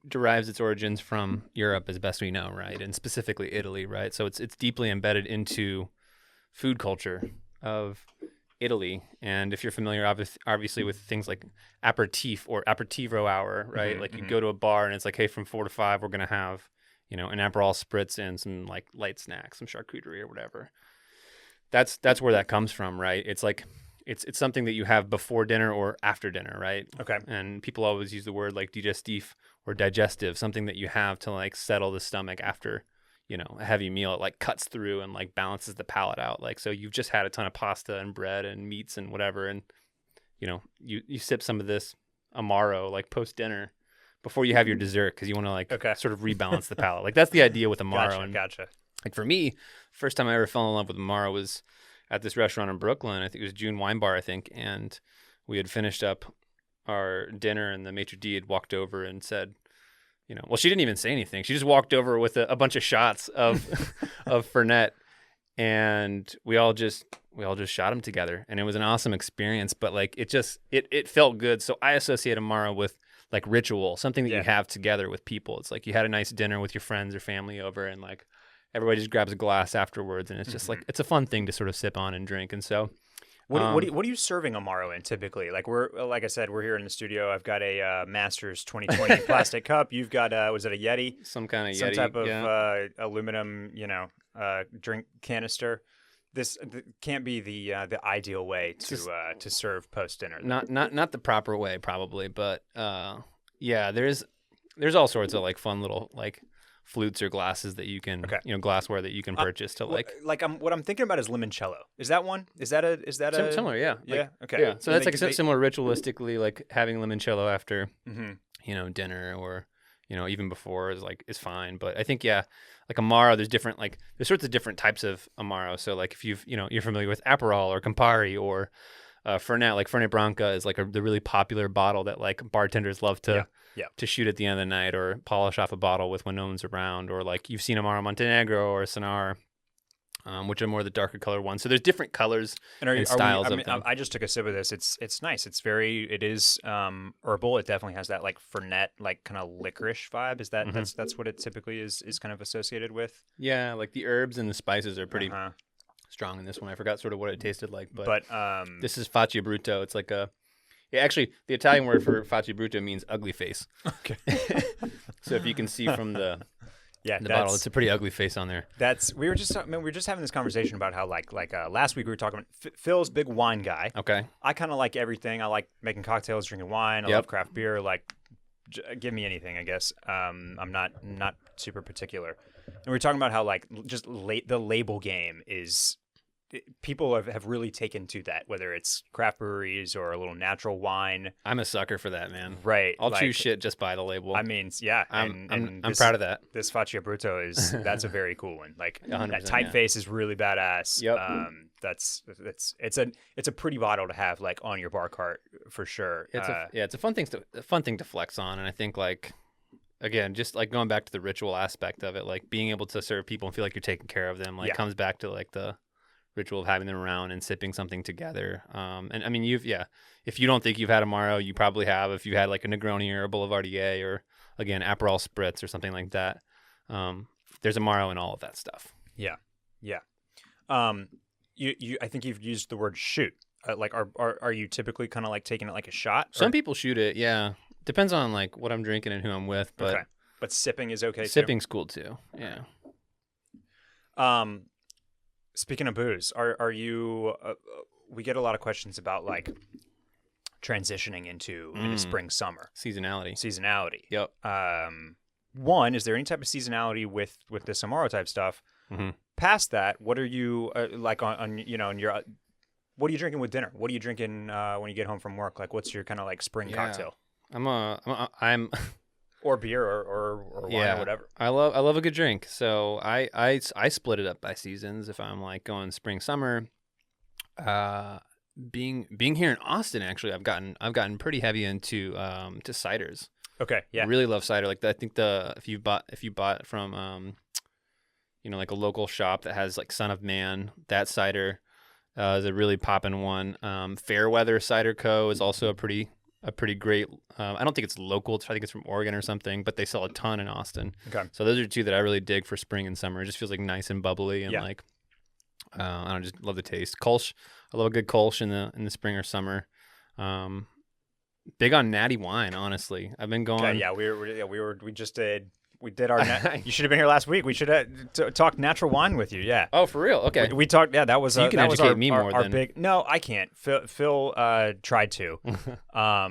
derives its origins from Europe as best we know, right? And specifically Italy, right? So it's deeply embedded into food culture of Italy. And if you're familiar, obviously with things like aperitif or aperitivo hour, right? Like you go to a bar and it's like, hey, from 4 to 5, we're going to have, an Aperol spritz and some like light snacks, some charcuterie or whatever. That's where that comes from, right? It's like, it's something that you have before dinner or after dinner, right? Okay. And people always use the word like digestif or digestive, something that you have to like settle the stomach after, a heavy meal. It like cuts through and like balances the palate out. Like, so you've just had a ton of pasta and bread and meats and whatever. And, you sip some of this Amaro like post dinner before you have your dessert. Cause you want to like sort of rebalance the palate. Like that's the idea with Amaro. Gotcha. Like for me, first time I ever fell in love with Omaro was at this restaurant in Brooklyn. I think it was June Wine Bar, and we had finished up our dinner, and the maitre d' had walked over and said, well, she didn't even say anything. She just walked over with a bunch of shots of Fernet, and we all just shot them together, and it was an awesome experience. But like it felt good. So I associate Omaro with like ritual, something that you have together with people. It's like you had a nice dinner with your friends or family over, and like everybody just grabs a glass afterwards, and it's just like it's a fun thing to sort of sip on and drink. And so, what are you serving Omaro in typically? Like like I said, we're here in the studio. I've got a Masters 2020 plastic cup. You've got was it a Yeti? Some kind of Yeti, some type of aluminum, drink canister. This can't be the ideal way to serve post dinner. Not the proper way, probably, but there's all sorts of like fun little like flutes or glasses that you can, glassware that you can purchase to like. What I'm thinking about is limoncello. Is that one? Is that a similar? Yeah. Okay. Yeah. So that's similar ritualistically, like having limoncello after, dinner or, even before is fine. But I think, like Amaro, there's sorts of different types of Amaro. So like if you're familiar with Aperol or Campari or Fernet, like Fernet Branca is like the really popular bottle that like bartenders love to shoot at the end of the night or polish off a bottle with when no one's around, or like you've seen Amaro Montenegro or Sonar, which are more the darker colored ones. So there's different colors and styles of them. I just took a sip of this. It's nice. It is herbal. It definitely has that like Fernet, like kind of licorice vibe. Is that that's what it typically is kind of associated with? Yeah, like the herbs and the spices are pretty strong in this one. I forgot sort of what it tasted like, but this is Faccia Brutto. It's like actually the Italian word for Faccia Brutto means ugly face. Okay. So if you can see from the Yeah, the bottle. It's a pretty ugly face on there. We were just having this conversation about how last week we were talking about Phil's big wine guy. Okay. I kind of like everything. I like making cocktails, drinking wine. I love craft beer. Like, give me anything, I guess. I'm not super particular. And we were talking about how like just the label game is. People have really taken to that, whether it's craft breweries or a little natural wine. I'm a sucker for that, man. Right. I'll choose shit just by the label. I mean, yeah. I'm proud of that. This Faccia Bruto that's a very cool one. Like 100%, that typeface is really badass. Yep. It's a pretty bottle to have like on your bar cart for sure. It's a fun thing to flex on, and I think like. Again, just like going back to the ritual aspect of it, like being able to serve people and feel like you're taking care of them, like comes back to like the ritual of having them around and sipping something together. And I mean, if you don't think you've had Amaro, you probably have. If you had like a Negroni or a Boulevardier or again, Aperol Spritz or something like that, there's Amaro in all of that stuff. Yeah. Yeah. I think you've used the word shoot. Like, are you typically kind of like taking it like a shot? Some people shoot it. Yeah. Depends on like what I'm drinking and who I'm with, but okay. But sipping is okay. Sipping's cool too. Yeah. Speaking of booze, are you? We get a lot of questions about like transitioning into spring summer seasonality. Yep. One, is there any type of seasonality with this Omaro type stuff? Mm-hmm. Past that, what are you like on in your? What are you drinking with dinner? What are you drinking when you get home from work? Like, what's your kind of like spring cocktail? I'm or beer or wine or whatever. I love a good drink. So I split it up by seasons. If I'm like going spring summer, being here in Austin, actually, I've gotten pretty heavy into to ciders. Okay, yeah, I really love cider. Like I think if you bought from like a local shop that has like Son of Man, that cider is a really poppin' one. Fairweather Cider Co. is also a pretty great. I don't think it's local. I think it's from Oregon or something, but they sell a ton in Austin. Okay. So those are two that I really dig for spring and summer. It just feels like nice and bubbly and like I don't just love the taste. Kolsch, I love a good Kolsch in the spring or summer. Big on natty wine, honestly. I've been going. We did our. You should have been here last week. We should have talked natural wine with you. Yeah. Oh, for real? Okay. We talked. Yeah, that was. So you can that educate was me more our than big. No, I can't. Phil tried to.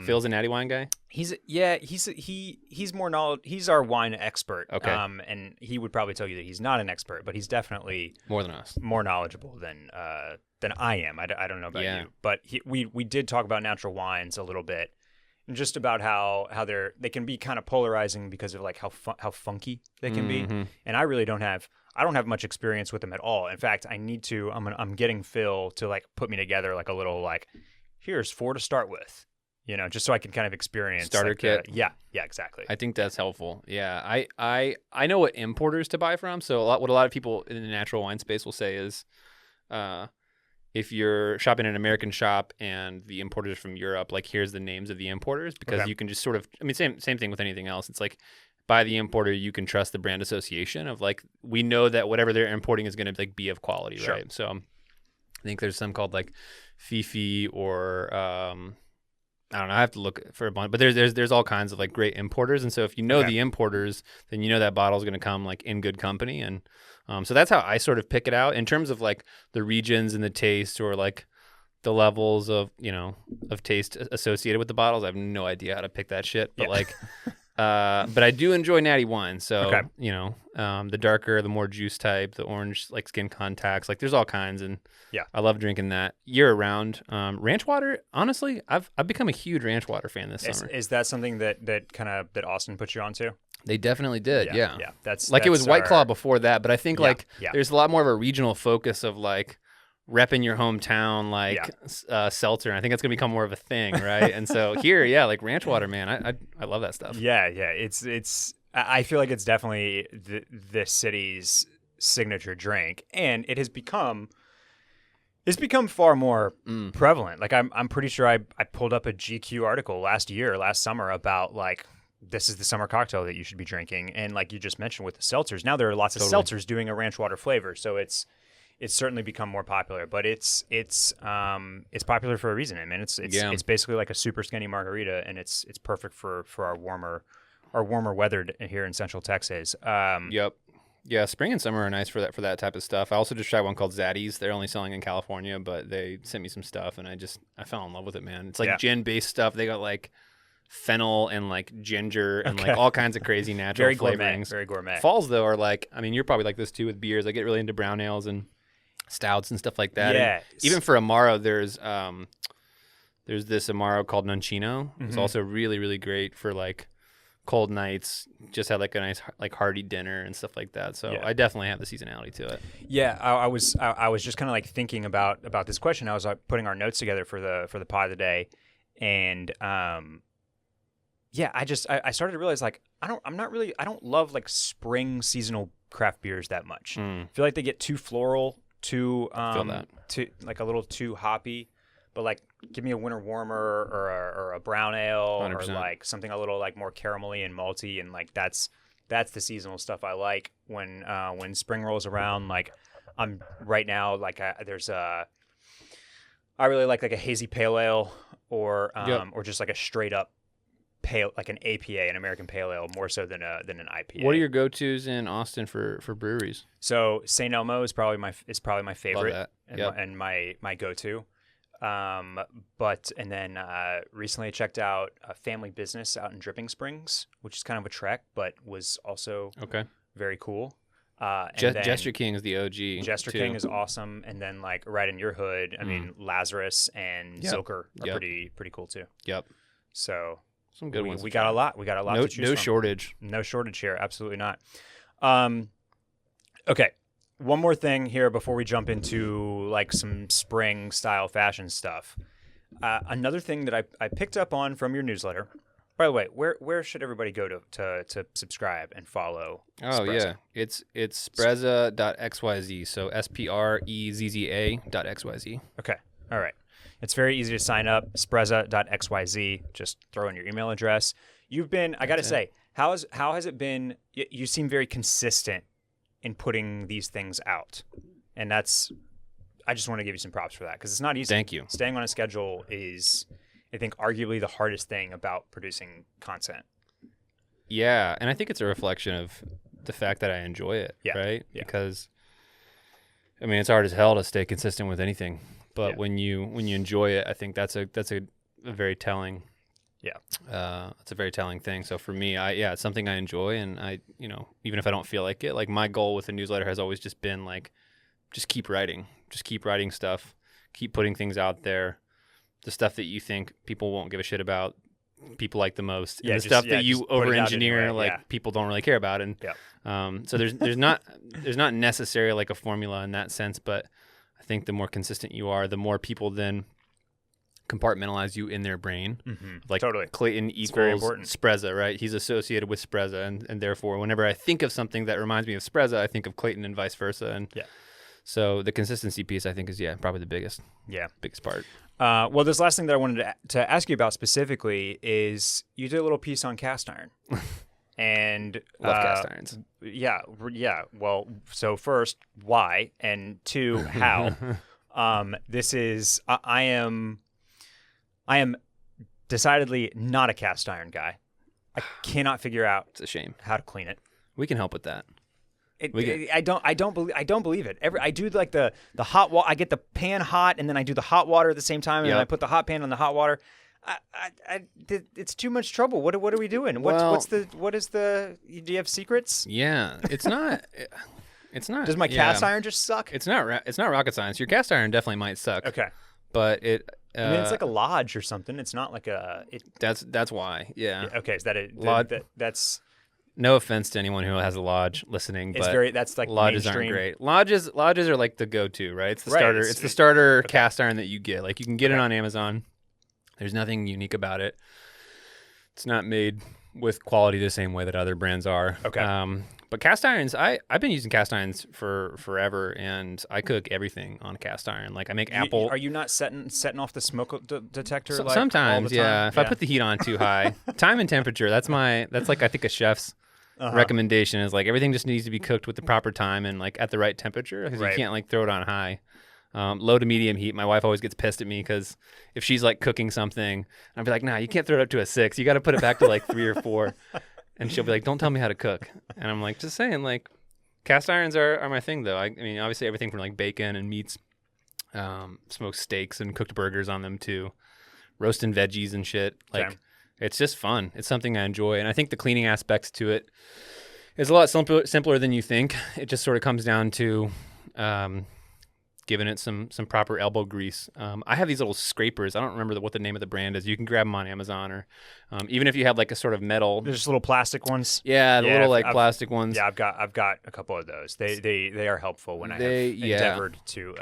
Phil's a natty wine guy. He's more knowledge. He's our wine expert. Okay. And he would probably tell you that he's not an expert, but he's definitely more than us, more knowledgeable than I am. I don't know about you, but we did talk about natural wines a little bit. Just about how they can be kind of polarizing because of like how funky they can be, and I really don't have much experience with them at all. In fact, I need to. I'm getting Phil to like put me together like a little like here's 4 to start with, just so I can kind of experience starter kit. Yeah, exactly. I think that's helpful. Yeah, I know what importers to buy from. So what a lot of people in the natural wine space will say is, if you're shopping in an American shop and the importers from Europe, like here's the names of the importers, because you can just sort of, I mean, same thing with anything else. It's like by the importer, you can trust the brand association of like, we know that whatever they're importing is going to like be of quality, sure. Right? So I think there's some called like Fifi or I don't know. I have to look for a bunch, but there's all kinds of like great importers. And so if you know the importers, then you know that bottle's going to come like in good company. And so that's how I sort of pick it out in terms of like the regions and the taste or like the levels of, of taste associated with the bottles. I have no idea how to pick that shit, but but I do enjoy natty wine. So, the darker, the more juice type, the orange, like skin contacts, like there's all kinds. And I love drinking that year round. Ranch water, honestly, I've become a huge ranch water fan this summer. Is that something that Austin put you onto? They definitely did. Yeah. That's it was White Claw before that, but I think there's a lot more of a regional focus of like repping your hometown, like seltzer. And I think that's gonna become more of a thing, right? And so here, like ranch water, man, I love that stuff. Yeah. It's. I feel like it's definitely the city's signature drink, and it has become. It's become far more prevalent. Like I'm pretty sure I pulled up a GQ article last summer about like. This is the summer cocktail that you should be drinking. And like you just mentioned with the seltzers, now there are lots of seltzers doing a ranch water flavor. So it's certainly become more popular, but it's popular for a reason. I mean, it's basically like a super skinny margarita, and it's perfect for our warmer warmer weathered here in Central Texas. Yep. Yeah, spring and summer are nice for that type of stuff. I also just tried one called Zaddy's. They're only selling in California, but they sent me some stuff, and I fell in love with it, man. It's like gin-based stuff. They got like fennel and like ginger and like all kinds of crazy natural very flavorings. Very gourmet. Falls though are like, I mean, you're probably like this too with beers. I get really into brown ales and stouts and stuff like that. Yeah. Even for Amaro, there's this Amaro called Nunchino. It's also really, really great for like cold nights. Just had like a nice like hearty dinner and stuff like that. So I definitely have the seasonality to it. Yeah, I was just kind of like thinking about this question. I was putting our notes together for the pod today, and I started to realize like I don't love like spring seasonal craft beers that much. I feel like they get too floral, too like a little too hoppy. But like, give me a winter warmer or a brown ale 100%. or like something a little like more caramelly and malty, and like that's the seasonal stuff I like. When spring rolls around, like I'm right now like I really like a hazy pale ale or just like a straight up pale, like an APA, an American pale ale, more so than an IPA. What are your go-tos in Austin for breweries? So St. Elmo is probably my favorite. Love that. And my go-to. And then recently I checked out a family business out in Dripping Springs, which is kind of a trek, but was also very cool. Jester King is the OG. Jester King is awesome. And then like right in your hood, I mean, Lazarus and Zilker are pretty cool too. Yep. So some good ones. We got a lot to choose from. No shortage. No shortage here. Absolutely not. Okay. One more thing here before we jump into like some spring style fashion stuff. Another thing that I picked up on from your newsletter. By the way, where should everybody go to subscribe and follow? Oh Sprezza? Yeah, it's sprezza.xyz. So sprezza.xyz. Okay, all right. It's very easy to sign up. Sprezza.xyz. Just throw in your email address. You've been. I got to say, how has it been? You seem very consistent in putting these things out, and I just want to give you some props for that because it's not easy. Thank you. Staying on a schedule is, I think, arguably the hardest thing about producing content. Yeah, and I think it's a reflection of the fact that I enjoy it, right? Yeah. Because, I mean, it's hard as hell to stay consistent with anything, but when you enjoy it, I think that's a very telling. Yeah. It's a very telling thing. So for me, it's something I enjoy, and I, even if I don't feel like it, like my goal with the newsletter has always just been like, just keep writing stuff, keep putting things out there, the stuff that you think people won't give a shit about, people like the most, and the stuff that you over-engineer, anyway. People don't really care about. And so there's not necessarily like a formula in that sense, but I think the more consistent you are, the more people then compartmentalize you in their brain. Like totally. Clayton equals Sprezza, right? He's associated with Sprezza, and therefore whenever I think of something that reminds me of Sprezza, I think of Clayton and vice versa. And so the consistency piece, I think, is probably the biggest part. Well, this last thing that I wanted to ask you about specifically is you did a little piece on cast iron. And love cast irons. Yeah. Well, so first, why? And two, how? This is I am decidedly not a cast iron guy. I cannot figure out. It's a shame. How to clean it. We can help with that. I don't believe it. I do like the hot water. I get the pan hot, and then I do the hot water at the same time, and then I put the hot pan on the hot water. It's too much trouble. What are we doing? Do you have secrets? Yeah, it's not. It's not. Does my cast iron just suck? It's not rocket science. Your cast iron definitely might suck. Okay. But it. I mean, it's like a lodge or something. It's not like a. That's why. Yeah. Okay. Is that it? That's. No offense to anyone who has a lodge listening, but that's like lodges mainstream. Aren't great. Lodges are like the go-to, right? It's the starter. It's the starter cast iron that you get. Like you can get it on Amazon. There's nothing unique about it. It's not made with quality the same way that other brands are. Okay. But cast irons, I've been using cast irons for forever, and I cook everything on a cast iron. Like I make apple. Are you not setting off the smoke detector? Sometimes, all the time? If I put the heat on too high, time and temperature. That's like I think a chef's recommendation is like everything just needs to be cooked with the proper time and like at the right temperature because you can't like throw it on high. Low to medium heat. My wife always gets pissed at me because if she's like cooking something, I'd be like, nah, you can't throw it up to a 6. You got to put it back to like 3 or 4. And she'll be like, don't tell me how to cook. And I'm like, just saying, like, cast irons are my thing, though. I mean, obviously everything from like bacon and meats, smoked steaks and cooked burgers on them too, roasting veggies and shit. Like, it's just fun. It's something I enjoy. And I think the cleaning aspects to it is a lot simpler than you think. It just sort of comes down to giving it some proper elbow grease. I have these little scrapers. I don't remember what the name of the brand is. You can grab them on Amazon, or even if you have like a sort of metal. There's just little plastic ones. Yeah, the little plastic ones. Yeah, I've got a couple of those. They are helpful when I have endeavored to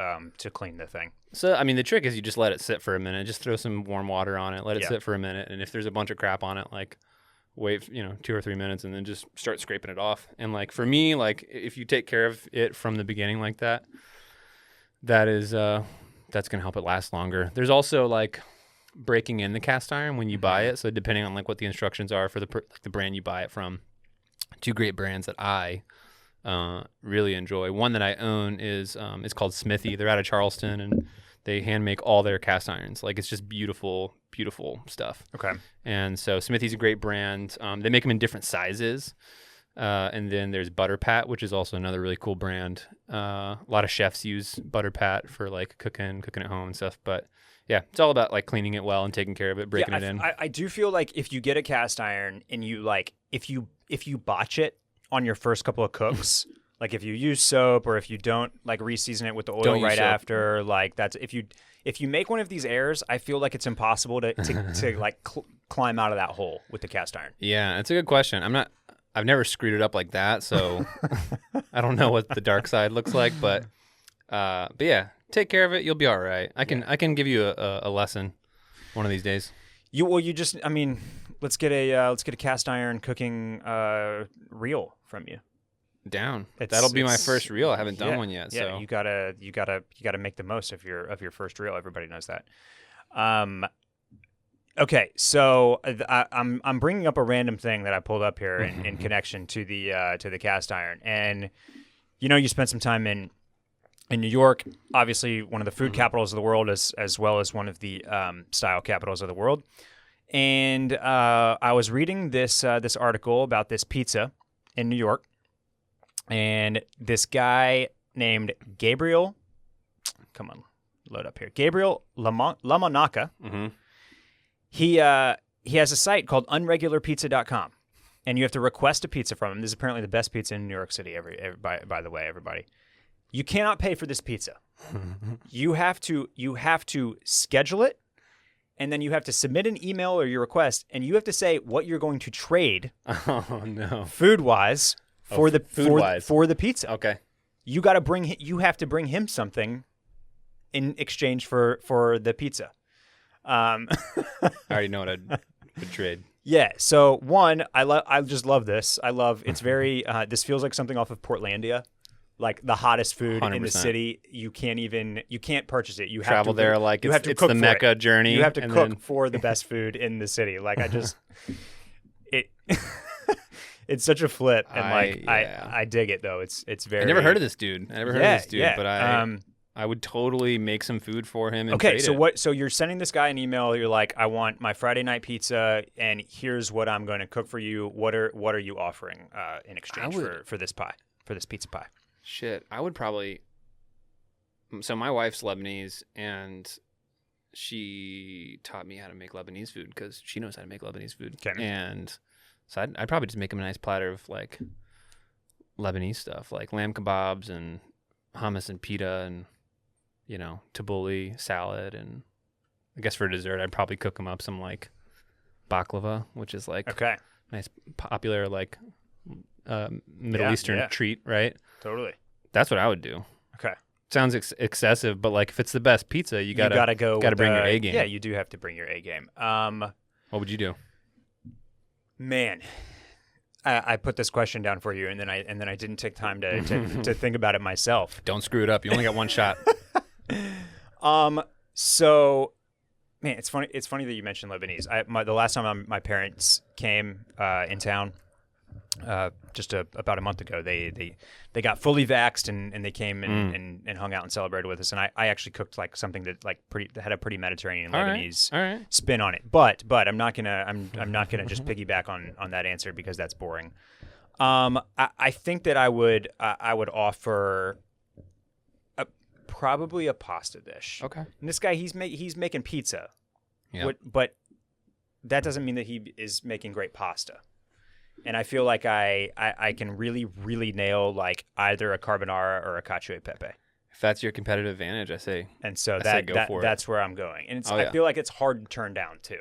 clean the thing. So I mean, the trick is you just let it sit for a minute. Just throw some warm water on it. Let it sit for a minute, and if there's a bunch of crap on it, like wait 2 or 3 minutes, and then just start scraping it off. And like for me, like if you take care of it from the beginning like that. That's gonna help it last longer. There's also like breaking in the cast iron when you buy it. So depending on like what the instructions are for the brand you buy it from, 2 great brands that I really enjoy. One that I own is called Smithy. They're out of Charleston, and they hand make all their cast irons. Like it's just beautiful, beautiful stuff. Okay. And so Smithy's a great brand. They make them in different sizes. And then there's Butter Pat, which is also another really cool brand. A lot of chefs use Butter Pat for like cooking at home and stuff. But yeah, it's all about like cleaning it well and taking care of it, breaking it in. I do feel like if you get a cast iron and you like, if you botch it on your first couple of cooks, like if you use soap or if you don't like reseason it with the oil right after, like that's if you make one of these errors, I feel like it's impossible to like climb out of that hole with the cast iron. Yeah, it's a good question. I've never screwed it up like that, so I don't know what the dark side looks like, but yeah, take care of it. You'll be all right. I can give you a lesson one of these days. Let's get a cast iron cooking reel from you. Down. That'll be my first reel. I haven't done one yet. Yeah, so you gotta make the most of your first reel. Everybody knows that. Okay, so I'm bringing up a random thing that I pulled up here in connection to the cast iron, and you spent some time in New York, obviously one of the food capitals of the world, as well as one of the style capitals of the world. And I was reading this article about this pizza in New York, and this guy named Gabriel, come on, load up here, Gabriel Lamanaka. Mm-hmm. He has a site called unregularpizza.com, and you have to request a pizza from him. This is apparently the best pizza in New York City. By the way, everybody, you cannot pay for this pizza. You have to schedule it, and then you have to submit an email or your request, and you have to say what you're going to trade. Oh no, food wise for the pizza. Okay, you have to bring him something in exchange for the pizza. I already know what I would trade. Yeah. So one, I just love this. It's very. This feels like something off of Portlandia, like the hottest food 100%. In the city. You can't purchase it. You have travel to there like it's the Mecca journey. You have to cook for the best food in the city. Like it's such a flip, and I dig it though. It's very. I never heard of this dude. But I would totally make some food for him and trade it. So you're sending this guy an email. You're like, I want my Friday night pizza, and here's what I'm going to cook for you. What are you offering in exchange for this pizza pie? Shit, I would probably. So my wife's Lebanese, and she taught me how to make Lebanese food because she knows how to make Lebanese food. Okay. And so I'd probably just make him a nice platter of like Lebanese stuff, like lamb kebabs and hummus and pita and tabbouleh salad, and I guess for dessert I'd probably cook them up some like baklava, which is like nice popular like Middle Eastern treat, right? Totally. That's what I would do. Okay. Sounds excessive, but like if it's the best pizza, you gotta bring your A game. Yeah, you do have to bring your A game. What would you do? Man, I put this question down for you, and then I didn't take time to think about it myself. Don't screw it up. You only got one shot. So, man, it's funny that you mentioned Lebanese. The last time my parents came in town, just about a month ago. They got fully vaxxed and they came and hung out and celebrated with us. And I actually cooked like something that had a pretty Mediterranean Lebanese spin on it. But I'm not gonna just piggyback on that answer because that's boring. I think that I would offer probably a pasta dish. Okay. And this guy he's making pizza. Yeah. But that doesn't mean that he is making great pasta. And I feel like I can really, really nail like either a carbonara or a cacio e pepe. If that's your competitive advantage, I say. And so go that's where I'm going. And I feel like it's hard to turn down too.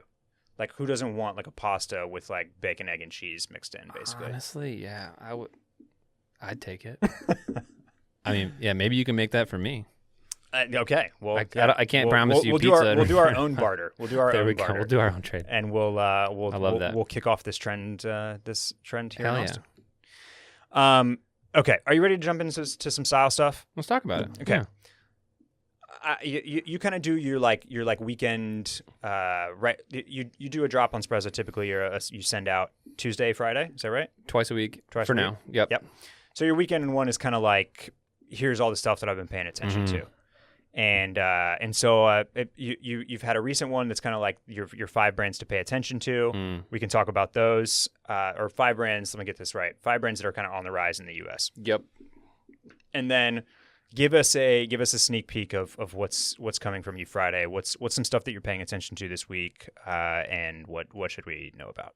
Like who doesn't want like a pasta with like bacon, egg, and cheese mixed in, basically? Honestly, yeah, I'd take it. I mean, yeah, maybe you can make that for me. Okay. Well, I can't promise you pizza. We'll do our own barter. We'll do our own barter. We'll do our own trade. And we'll kick off this trend here in Austin. Yeah. Okay. Are you ready to jump into some style stuff? Let's talk about it. Okay. Yeah. You kind of do your weekend right. You do a drop on Sprezza. Typically, you send out Tuesday, Friday. Is that right? Twice a week for now. Yep. So your weekend one is kind of like, here's all the stuff that I've been paying attention to. And so you've had a recent one that's kind of like your 5 brands to pay attention to. We can talk about those or 5 brands. Let me get this right. 5 brands that are kind of on the rise in the U.S. Yep. And then give us a sneak peek of what's coming from you Friday. What's some stuff that you're paying attention to this week, and what should we know about?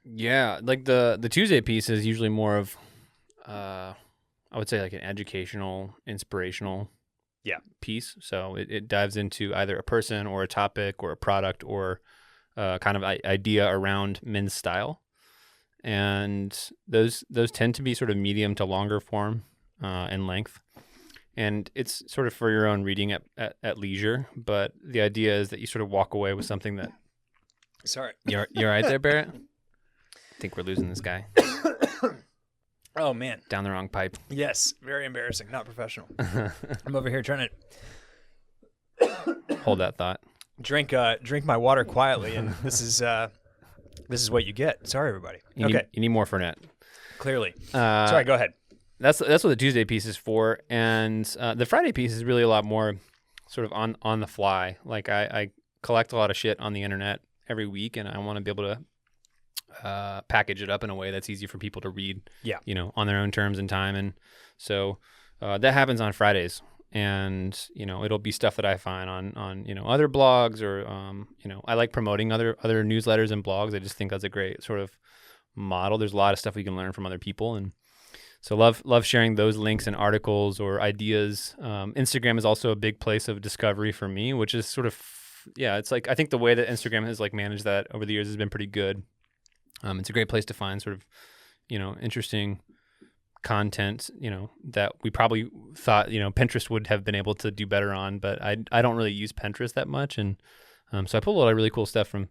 Yeah, like the Tuesday piece is usually more of I would say like an educational, inspirational piece. So it dives into either a person or a topic or a product or kind of idea around men's style. And those tend to be sort of medium to longer form in length. And it's sort of for your own reading at leisure. But the idea is that you sort of walk away with something that... Sorry. You're right there, Barrett? I think we're losing this guy. Oh, man. Down the wrong pipe. Yes. Very embarrassing. Not professional. I'm over here trying to... Hold that thought. Drink my water quietly, and this is what you get. Sorry, everybody. You need more Fernet. Clearly. Sorry, go ahead. That's what the Tuesday piece is for. And the Friday piece is really a lot more sort of on the fly. Like I collect a lot of shit on the internet every week, and I want to be able to package it up in a way that's easy for people to read, on their own terms and time. And so that happens on Fridays. And, it'll be stuff that I find on other blogs or, I like promoting other newsletters and blogs. I just think that's a great sort of model. There's a lot of stuff we can learn from other people. And so love sharing those links and articles or ideas. Instagram is also a big place of discovery for me, which is sort of, it's like, I think the way that Instagram has like managed that over the years has been pretty good. It's a great place to find sort of, interesting content, that we probably thought, Pinterest would have been able to do better on, but I don't really use Pinterest that much. And so I pull a lot of really cool stuff from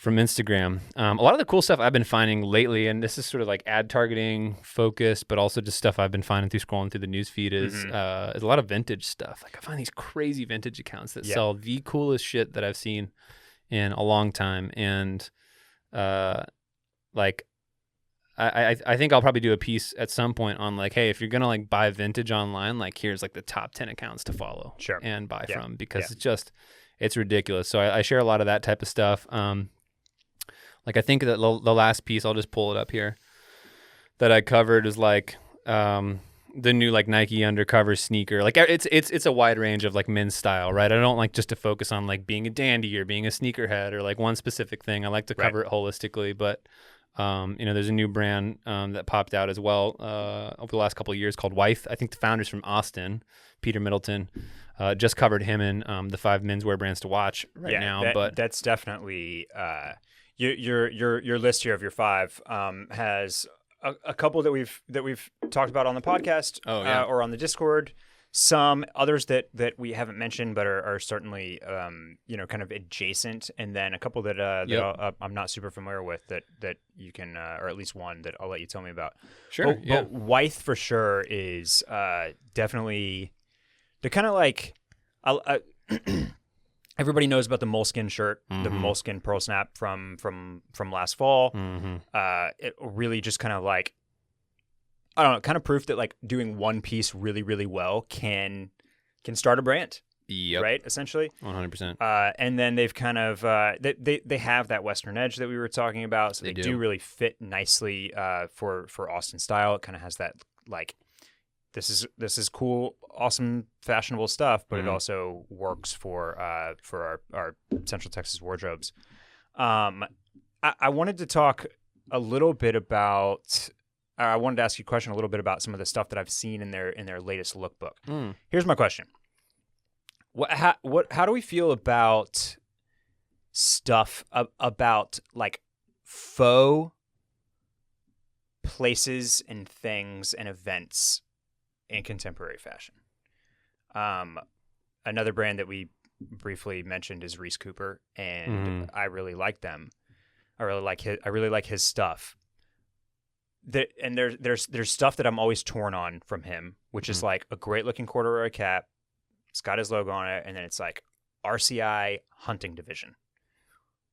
Instagram. A lot of the cool stuff I've been finding lately, and this is sort of like ad targeting focused, but also just stuff I've been finding through scrolling through the news feed is a lot of vintage stuff. Like I find these crazy vintage accounts that sell the coolest shit that I've seen in a long time. And I think I'll probably do a piece at some point on like, hey, if you're gonna like buy vintage online, like here's like the top 10 accounts to follow and buy from, because it's ridiculous. So I share a lot of that type of stuff. Like I think that the last piece, I'll just pull it up here, that I covered is like the new like Nike undercover sneaker. Like it's a wide range of like men's style, right? I don't like just to focus on like being a dandy or being a sneakerhead or like one specific thing. I like to cover it holistically, but there's a new brand that popped out as well over the last couple of years called Wyeth. I think the founder's from Austin, Peter Middleton. Just covered him in the 5 menswear brands to watch now. But that's definitely your list here of your 5 has a couple that we've talked about on the podcast or on the Discord. Some others that we haven't mentioned but are certainly kind of adjacent, and then a couple that I'm not super familiar with that you can or at least one that I'll let you tell me about. Sure. But Wyeth for sure is definitely the kind of like everybody knows about the moleskin shirt, the moleskin pearl snap from last fall. It really just kind of like, I don't know, kind of proof that like doing one piece really, really well can start a brand. Yep. Right. Essentially. 100%. And then they've kind of they have that Western edge that we were talking about, so they do really fit nicely for Austin style. It kind of has that like, this is cool, awesome, fashionable stuff, but it also works for our Central Texas wardrobes. I wanted to talk a little bit about. I wanted to ask you a question a little bit about some of the stuff that I've seen in their latest lookbook. Here's my question. How do we feel about stuff about like faux places and things and events in contemporary fashion? Another brand that we briefly mentioned is Reese Cooper, and I really like them. I really like his stuff. And there's stuff that I'm always torn on from him, which is like a great looking corduroy cap. It's got his logo on it, and then it's like RCI Hunting Division.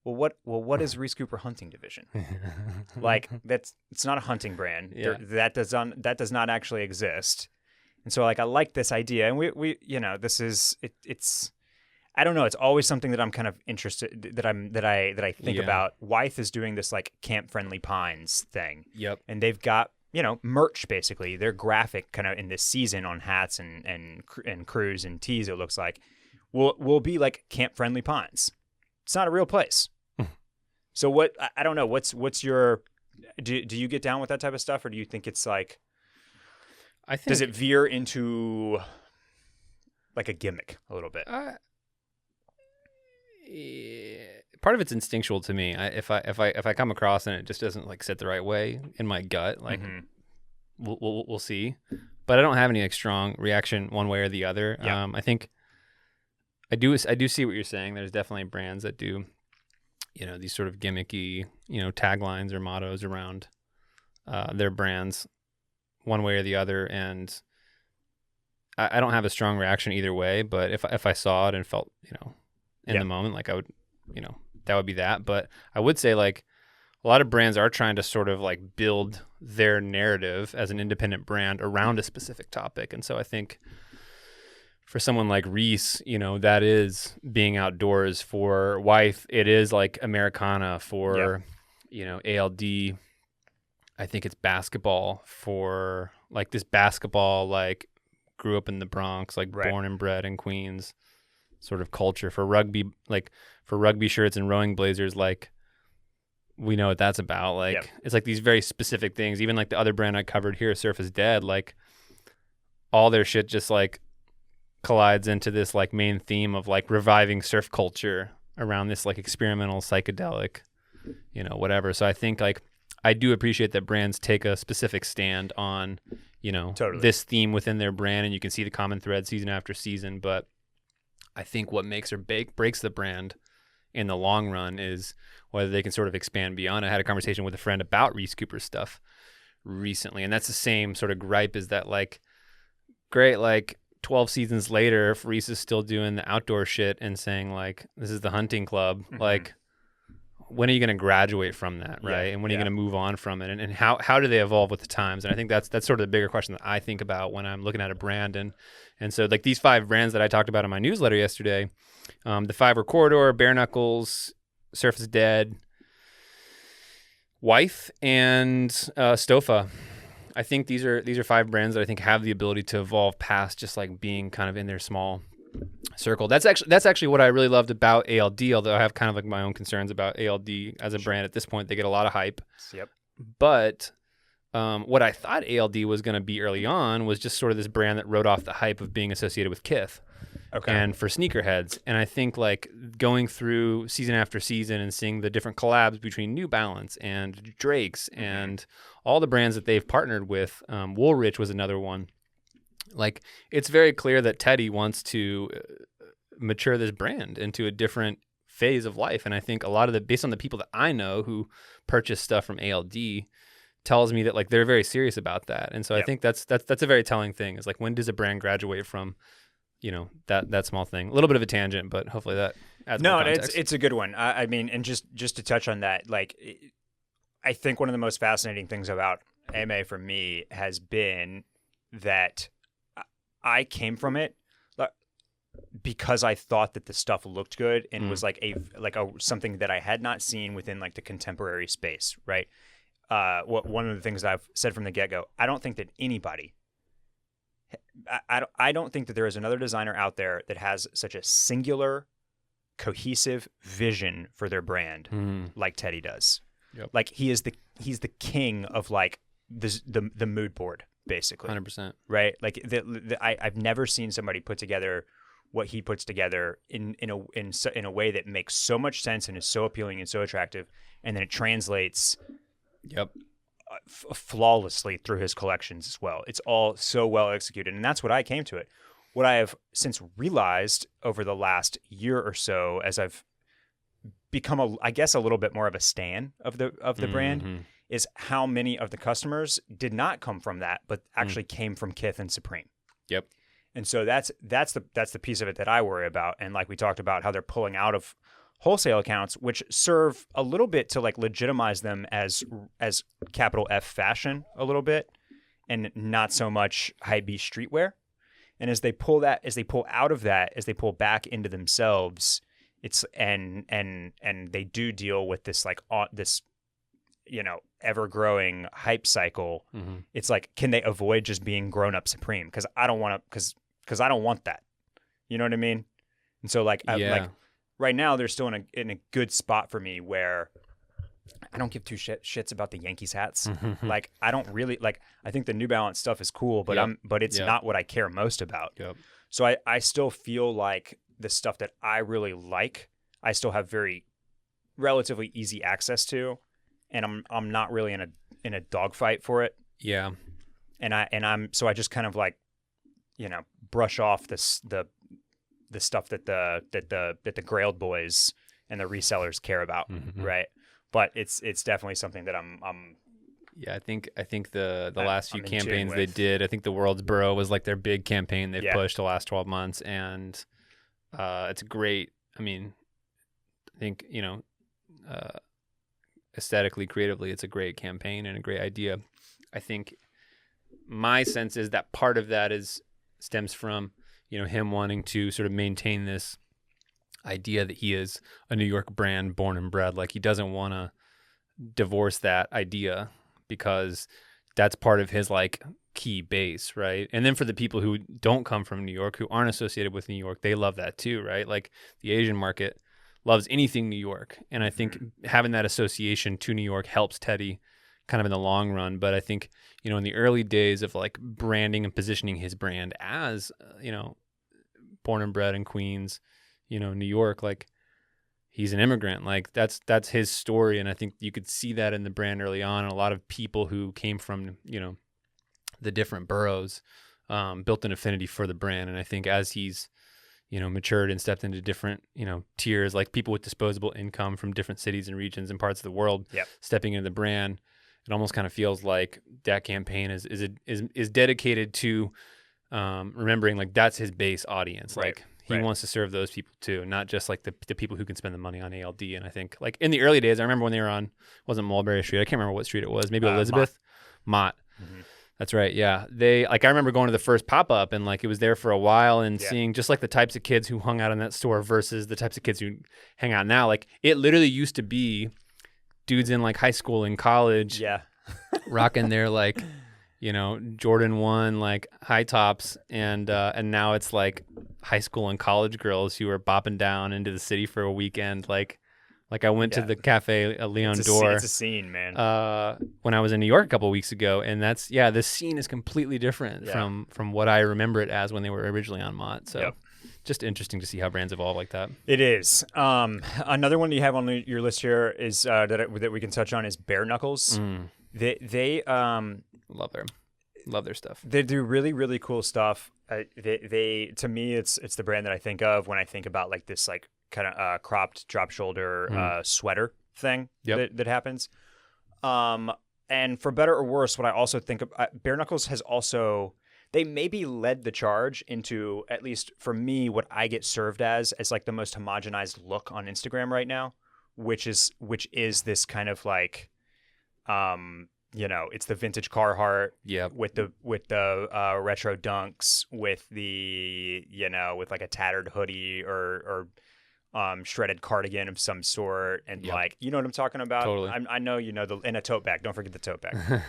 Well, what is Reese Cooper Hunting Division? Like it's not a hunting brand. Yeah. That does not actually exist. And so like I like this idea, and we this is it's I don't know, it's always something that I'm kind of interested that I think about. Wythe is doing this like Camp Friendly Pines thing. Yep. And they've got merch, basically. They're graphic kind of in this season on hats and crews and tees, it looks like, will be like Camp Friendly Pines. It's not a real place. So what, I don't know, what's your, do you get down with that type of stuff, or do you think it's like, does it veer into like a gimmick a little bit? Part of it's instinctual to me. If I come across and it just doesn't like sit the right way in my gut, like we'll see. But I don't have any like strong reaction one way or the other. Yeah. I think I do see what you're saying. There's definitely brands that do, these sort of gimmicky, taglines or mottos around their brands one way or the other, and I don't have a strong reaction either way. But if I saw it and felt in the moment, like I would, that would be that. But I would say like a lot of brands are trying to sort of like build their narrative as an independent brand around a specific topic. And so I think for someone like Reese, that is being outdoors. For Wythe, it is like Americana. For, ALD, I think it's basketball. For like this basketball, like grew up in the Bronx, like born and bred in Queens sort of culture. For rugby, like for rugby shirts and rowing blazers, like we know what that's about. Like it's like these very specific things. Even like the other brand I covered here, Surf is Dead, like all their shit just like collides into this like main theme of like reviving surf culture around this like experimental psychedelic, whatever. So I think like I do appreciate that brands take a specific stand on, this theme within their brand, and you can see the common thread season after season. But I think what makes or breaks the brand in the long run is whether they can sort of expand beyond. I had a conversation with a friend about Reese Cooper stuff recently, and that's the same sort of gripe, is that like, great, like 12 seasons later, if Reese is still doing the outdoor shit and saying like, this is the hunting club, like when are you going to graduate from that, right? And when are you going to move on from it? And how do they evolve with the times? And I think that's sort of the bigger question that I think about when I'm looking at a brand. And so like these 5 brands that I talked about in my newsletter yesterday, the 5 were Corridor, Bare Knuckles, Surf is Dead, Wythe, and Stofa. I think these are 5 brands that I think have the ability to evolve past just like being kind of in their small circle. That's actually what I really loved about ALD, although I have kind of like my own concerns about ALD as a brand at this point. They get a lot of hype. Yep. But what I thought ALD was going to be early on was just sort of this brand that rode off the hype of being associated with Kith. Okay. And for sneakerheads. And I think like going through season after season and seeing the different collabs between New Balance and Drake's and all the brands that they've partnered with, Woolrich was another one. Like, it's very clear that Teddy wants to mature this brand into a different phase of life. And I think a lot of based on the people that I know who purchase stuff from ALD, tells me that like they're very serious about that. And so I think that's a very telling thing, is like, when does a brand graduate from, that small thing? A little bit of a tangent, but hopefully that adds No, more context. it's a good one. I mean, and just to touch on that, like, I think one of the most fascinating things about MA for me has been that I came from it because I thought that the stuff looked good and was like a something that I had not seen within like the contemporary space, right? One of the things I've said from the get-go, I don't think that anybody, I don't think that there is another designer out there that has such a singular, cohesive vision for their brand like Teddy does. Yep. Like he's the king of like the mood board, basically. 100%. Right? Like I've never seen somebody put together what he puts together in a way that makes so much sense and is so appealing and so attractive, and then it translates flawlessly through his collections as well. It's all so well executed, and that's what I came to it. What I have since realized over the last year or so, as I've become I guess a little bit more of a stan of the brand, is how many of the customers did not come from that, but actually came from Kith and Supreme. Yep. And so that's the piece of it that I worry about. And like we talked about, how they're pulling out of wholesale accounts, which serve a little bit to like legitimize them as capital F fashion a little bit, and not so much high beast streetwear. And as they pull out of that, as they pull back into themselves, it's and they do deal with this like this, you know, ever growing hype cycle. It's like, can they avoid just being grown up Supreme? Because I don't want to, because I don't want that. You know what I mean? And so like, like right now they're still in a good spot for me where I don't give two shits about the Yankees hats. Like I don't really like. I think the New Balance stuff is cool, but but it's not what I care most about. So I still feel like the stuff that I really like, I still have very relatively easy access to, and I'm not really in a dogfight for it. Yeah. And I just kind of like, you know, brush off the stuff that the Grailed boys and the resellers care about, right? But it's definitely something that I'm yeah, I think the last few campaigns they did, I think the World's Borough was like their big campaign they've pushed the last 12 months, and it's great. I mean, I think, you know, aesthetically, creatively, it's a great campaign and a great idea. I think my sense is that part of that stems from, you know, him wanting to sort of maintain this idea that he is a New York brand born and bred. Like he doesn't want to divorce that idea, because that's part of his like key base, right? And then for the people who don't come from New York, who aren't associated with New York, they love that too, right? Like the Asian market loves anything New York. And I think having that association to New York helps Teddy kind of in the long run. But I think, you know, in the early days of like branding and positioning his brand as, you know, born and bred in Queens, you know, New York, like he's an immigrant. Like that's his story. And I think you could see that in the brand early on. And a lot of people who came from, you know, the different boroughs built an affinity for the brand. And I think as he's, you know, matured and stepped into different, you know, tiers, like people with disposable income from different cities and regions and parts of the world, stepping into the brand, it almost kind of feels like that campaign is dedicated to remembering like that's his base audience. Right. Like he wants to serve those people too, not just like the people who can spend the money on ALD. And I think like in the early days, I remember when they were on, wasn't Mulberry Street, I can't remember what street it was, maybe Elizabeth, Mott. That's right. Yeah. They like, I remember going to the first pop-up and like it was there for a while and seeing just like the types of kids who hung out in that store versus the types of kids who hang out now. Like it literally used to be dudes in like high school and college rocking their like, you know, Jordan 1 like high tops, and now it's like high school and college girls who are bopping down into the city for a weekend. Like I went to the Cafe Leon d'Or. It's a scene, man. When I was in New York a couple of weeks ago, and that's the scene is completely different from what I remember it as when they were originally on Mott. So just interesting to see how brands evolve like that. It is. Another one you have on your list here is that we can touch on is Bare Knuckles. They love their stuff. They do really, really cool stuff. They to me it's the brand that I think of when I think about like this like kind of cropped drop shoulder sweater thing that happens. And for better or worse, what I also think of, Bare Knuckles has also, they maybe led the charge into, at least for me, what I get served as like the most homogenized look on Instagram right now, which is this kind of like, it's the vintage Carhartt with the retro dunks, with the, with like a tattered hoodie or shredded cardigan of some sort, and like, you know what I'm talking about? Totally. I know and a tote bag. Don't forget the tote bag.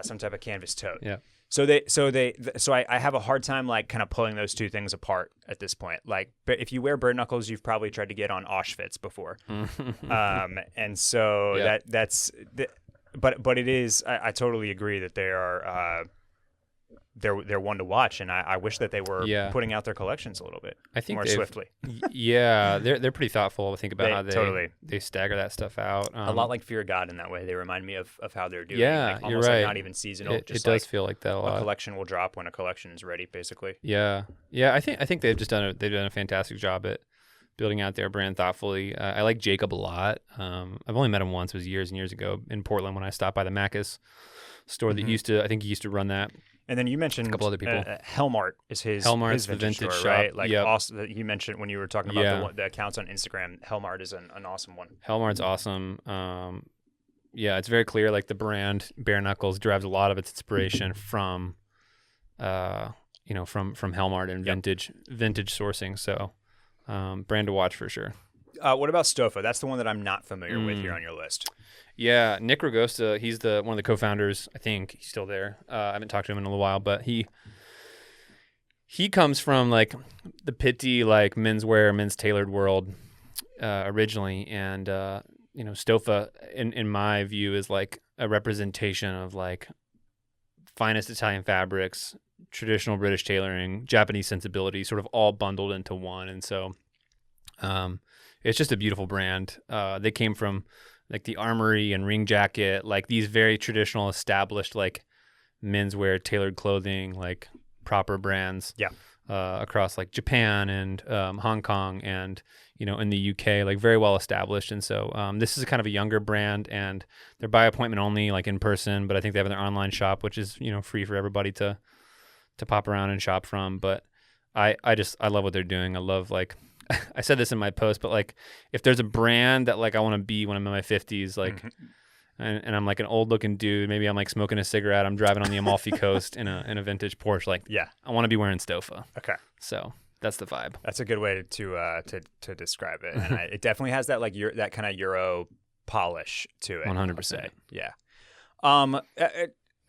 Some type of canvas tote. Yeah. So I have a hard time like kind of pulling those two things apart at this point. Like, but if you wear bird knuckles, you've probably tried to get on Auschwitz before. And so but it is. I totally agree that they are. They're one to watch, and I wish that they were putting out their collections a little bit more swiftly. They're pretty thoughtful. I think about how they stagger that stuff out. A lot like Fear of God in that way. They remind me of how they're doing. Yeah, like, almost you're right. Like not even seasonal. It does feel like that a lot. A collection will drop when a collection is ready, basically. Yeah. I think they've done a fantastic job at building out their brand thoughtfully. I like Jacob a lot. I've only met him once. It was years and years ago in Portland when I stopped by the Macus store that I think he used to run that. And then you mentioned a couple other people. Helmart is his Helmart's vintage the vintage store, shop. right? Like also, you mentioned when you were talking about the accounts on Instagram, Helmart is an awesome one. Helmart's awesome. It's very clear. Like the brand Bare Knuckles derives a lot of its inspiration from Helmart and vintage sourcing. So, brand to watch for sure. What about Stofa? That's the one that I'm not familiar with here on your list. Yeah, Nick Ragosta, he's one of the co-founders. I think he's still there. I haven't talked to him in a little while, but he comes from like the pitty like menswear, men's tailored world originally, and Stofa in my view is like a representation of like finest Italian fabrics, traditional British tailoring, Japanese sensibility, sort of all bundled into one, and so it's just a beautiful brand. They came from like the Armory and Ring Jacket, like these very traditional, established like menswear, tailored clothing, like proper brands. Yeah. Across like Japan and Hong Kong and in the UK, like very well established. And so this is kind of a younger brand, and they're by appointment only, like in person. But I think they have their online shop, which is free for everybody to pop around and shop from. But I love what they're doing. I love like. I said this in my post, but like if there's a brand that like I want to be when I'm in my 50s, like and I'm like an old looking dude, maybe I'm like smoking a cigarette, I'm driving on the Amalfi Coast in a vintage Porsche, like I want to be wearing Stofa. Okay. So that's the vibe. That's a good way to describe it. And it definitely has that like that kind of Euro polish to it. 100%. Yeah.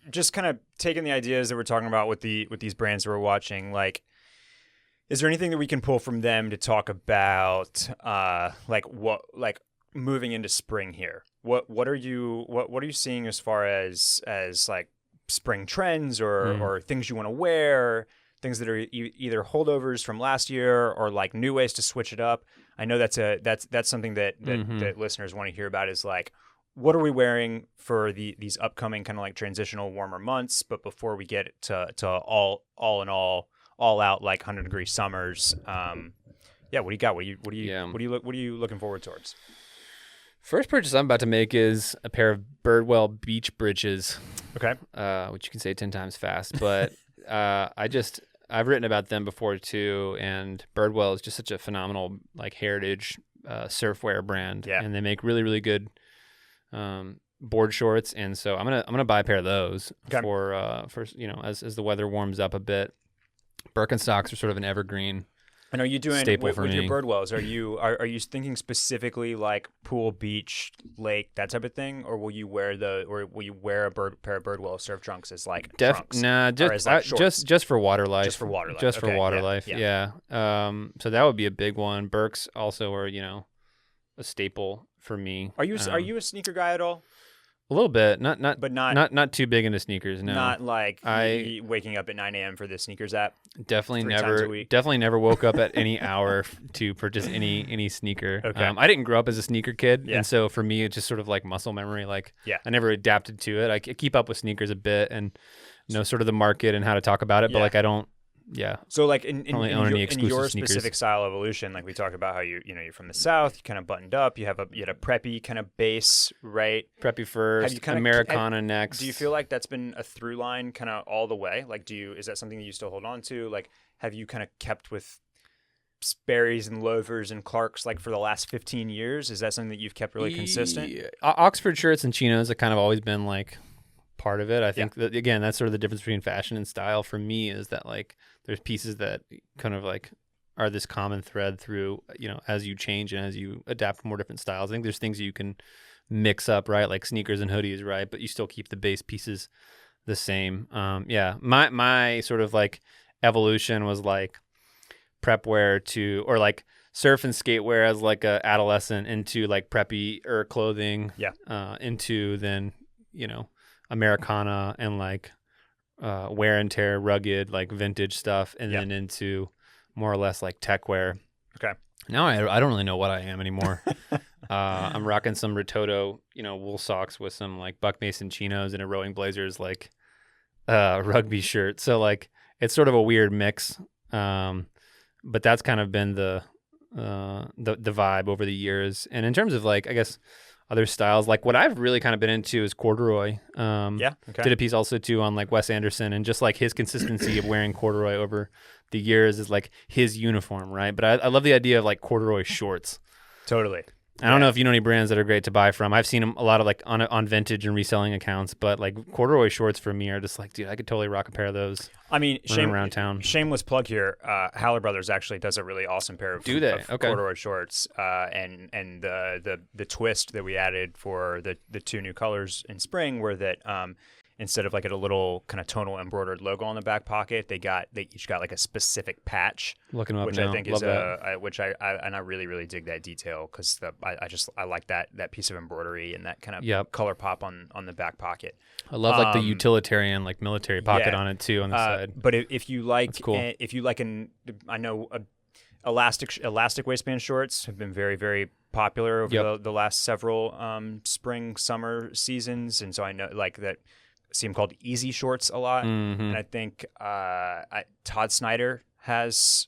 Just kind of taking the ideas that we're talking about with these brands that we're watching, like, is there anything that we can pull from them to talk about, like moving into spring here? What are you seeing as far as like spring trends or things you want to wear, things that are either holdovers from last year or like new ways to switch it up? I know that's something that listeners want to hear about, is like, what are we wearing for these upcoming kind of like transitional warmer months? But before we get to all out like 100-degree summers, what do you got? What are you looking forward towards? First purchase I'm about to make is a pair of Birdwell beach breeches. Okay. Which you can say 10 times fast, but I've written about them before too, and Birdwell is just such a phenomenal like heritage surfwear brand, and they make really, really good board shorts, and so I'm gonna buy a pair of those for as the weather warms up a bit. Birkenstocks are sort of an evergreen. And are you doing staple with me. Your Birdwells? Are you thinking specifically like pool, beach, lake, that type of thing, or will you wear a pair of Birdwell surf trunks as like trunks? Nah, just for water life. Just for water life. Just for water life. Yeah. So that would be a big one. Birks also are a staple for me. Are you a sneaker guy at all? A little bit, not too big into sneakers. No, not like waking up at 9 a.m. for the sneakers app. Definitely never woke up at any hour to purchase any sneaker. Okay. I didn't grow up as a sneaker kid, and so for me it's just sort of like muscle memory. Like I never adapted to it. I keep up with sneakers a bit and know sort of the market and how to talk about it, but like I don't Yeah. So like in your sneakers. specific style evolution, like we talked about how you're from the South, you kind of buttoned up, you had a preppy kind of base, right? Preppy first, Americana next. Do you feel like that's been a through line kind of all the way? Like is that something that you still hold on to? Like have you kind of kept with Sperry's and loafers and Clarks like for the last 15 years? Is that something that you've kept really consistent? Oxford shirts and chinos have kind of always been like part of it. I think that, again, that's sort of the difference between fashion and style for me, is that like there's pieces that kind of like are this common thread through, as you change and as you adapt more different styles. I think there's things you can mix up, right? Like sneakers and hoodies, right? But you still keep the base pieces the same. My sort of like evolution was like prep wear or like surf and skate wear as like a adolescent, into like preppy clothing, into then, Americana and like wear and tear, rugged, like vintage stuff, and then into more or less like tech wear. Okay. Now I don't really know what I am anymore. I'm rocking some Ritoto, wool socks with some like Buck Mason chinos and a Rowing Blazers like rugby shirt. So like it's sort of a weird mix. But that's kind of been the vibe over the years. And in terms of like, I guess, other styles, like what I've really kind of been into is corduroy. Did a piece also too on like Wes Anderson, and just like his consistency of wearing corduroy over the years is like his uniform, right? But I love the idea of like corduroy shorts. Totally. I don't know if you know any brands that are great to buy from. I've seen them a lot of like on vintage and reselling accounts, but like corduroy shorts for me are just like, dude, I could totally rock a pair of those. I mean, around town. Shameless plug here. Haller Brothers actually does a really awesome pair of corduroy shorts. And the twist that we added for the two new colors in spring were that instead of like a little kind of tonal embroidered logo on the back pocket, they each got like a specific patch. Looking up which now. I think Love is I really dig that detail, because I like that piece of embroidery and that kind of color pop on the back pocket. I love like the utilitarian like military pocket on it too on the side. But if you like, that's cool. If you like I know elastic waistband shorts have been very, very popular over the last several spring summer seasons, and so I know like that. See them called easy shorts a lot, and I think Todd Snyder has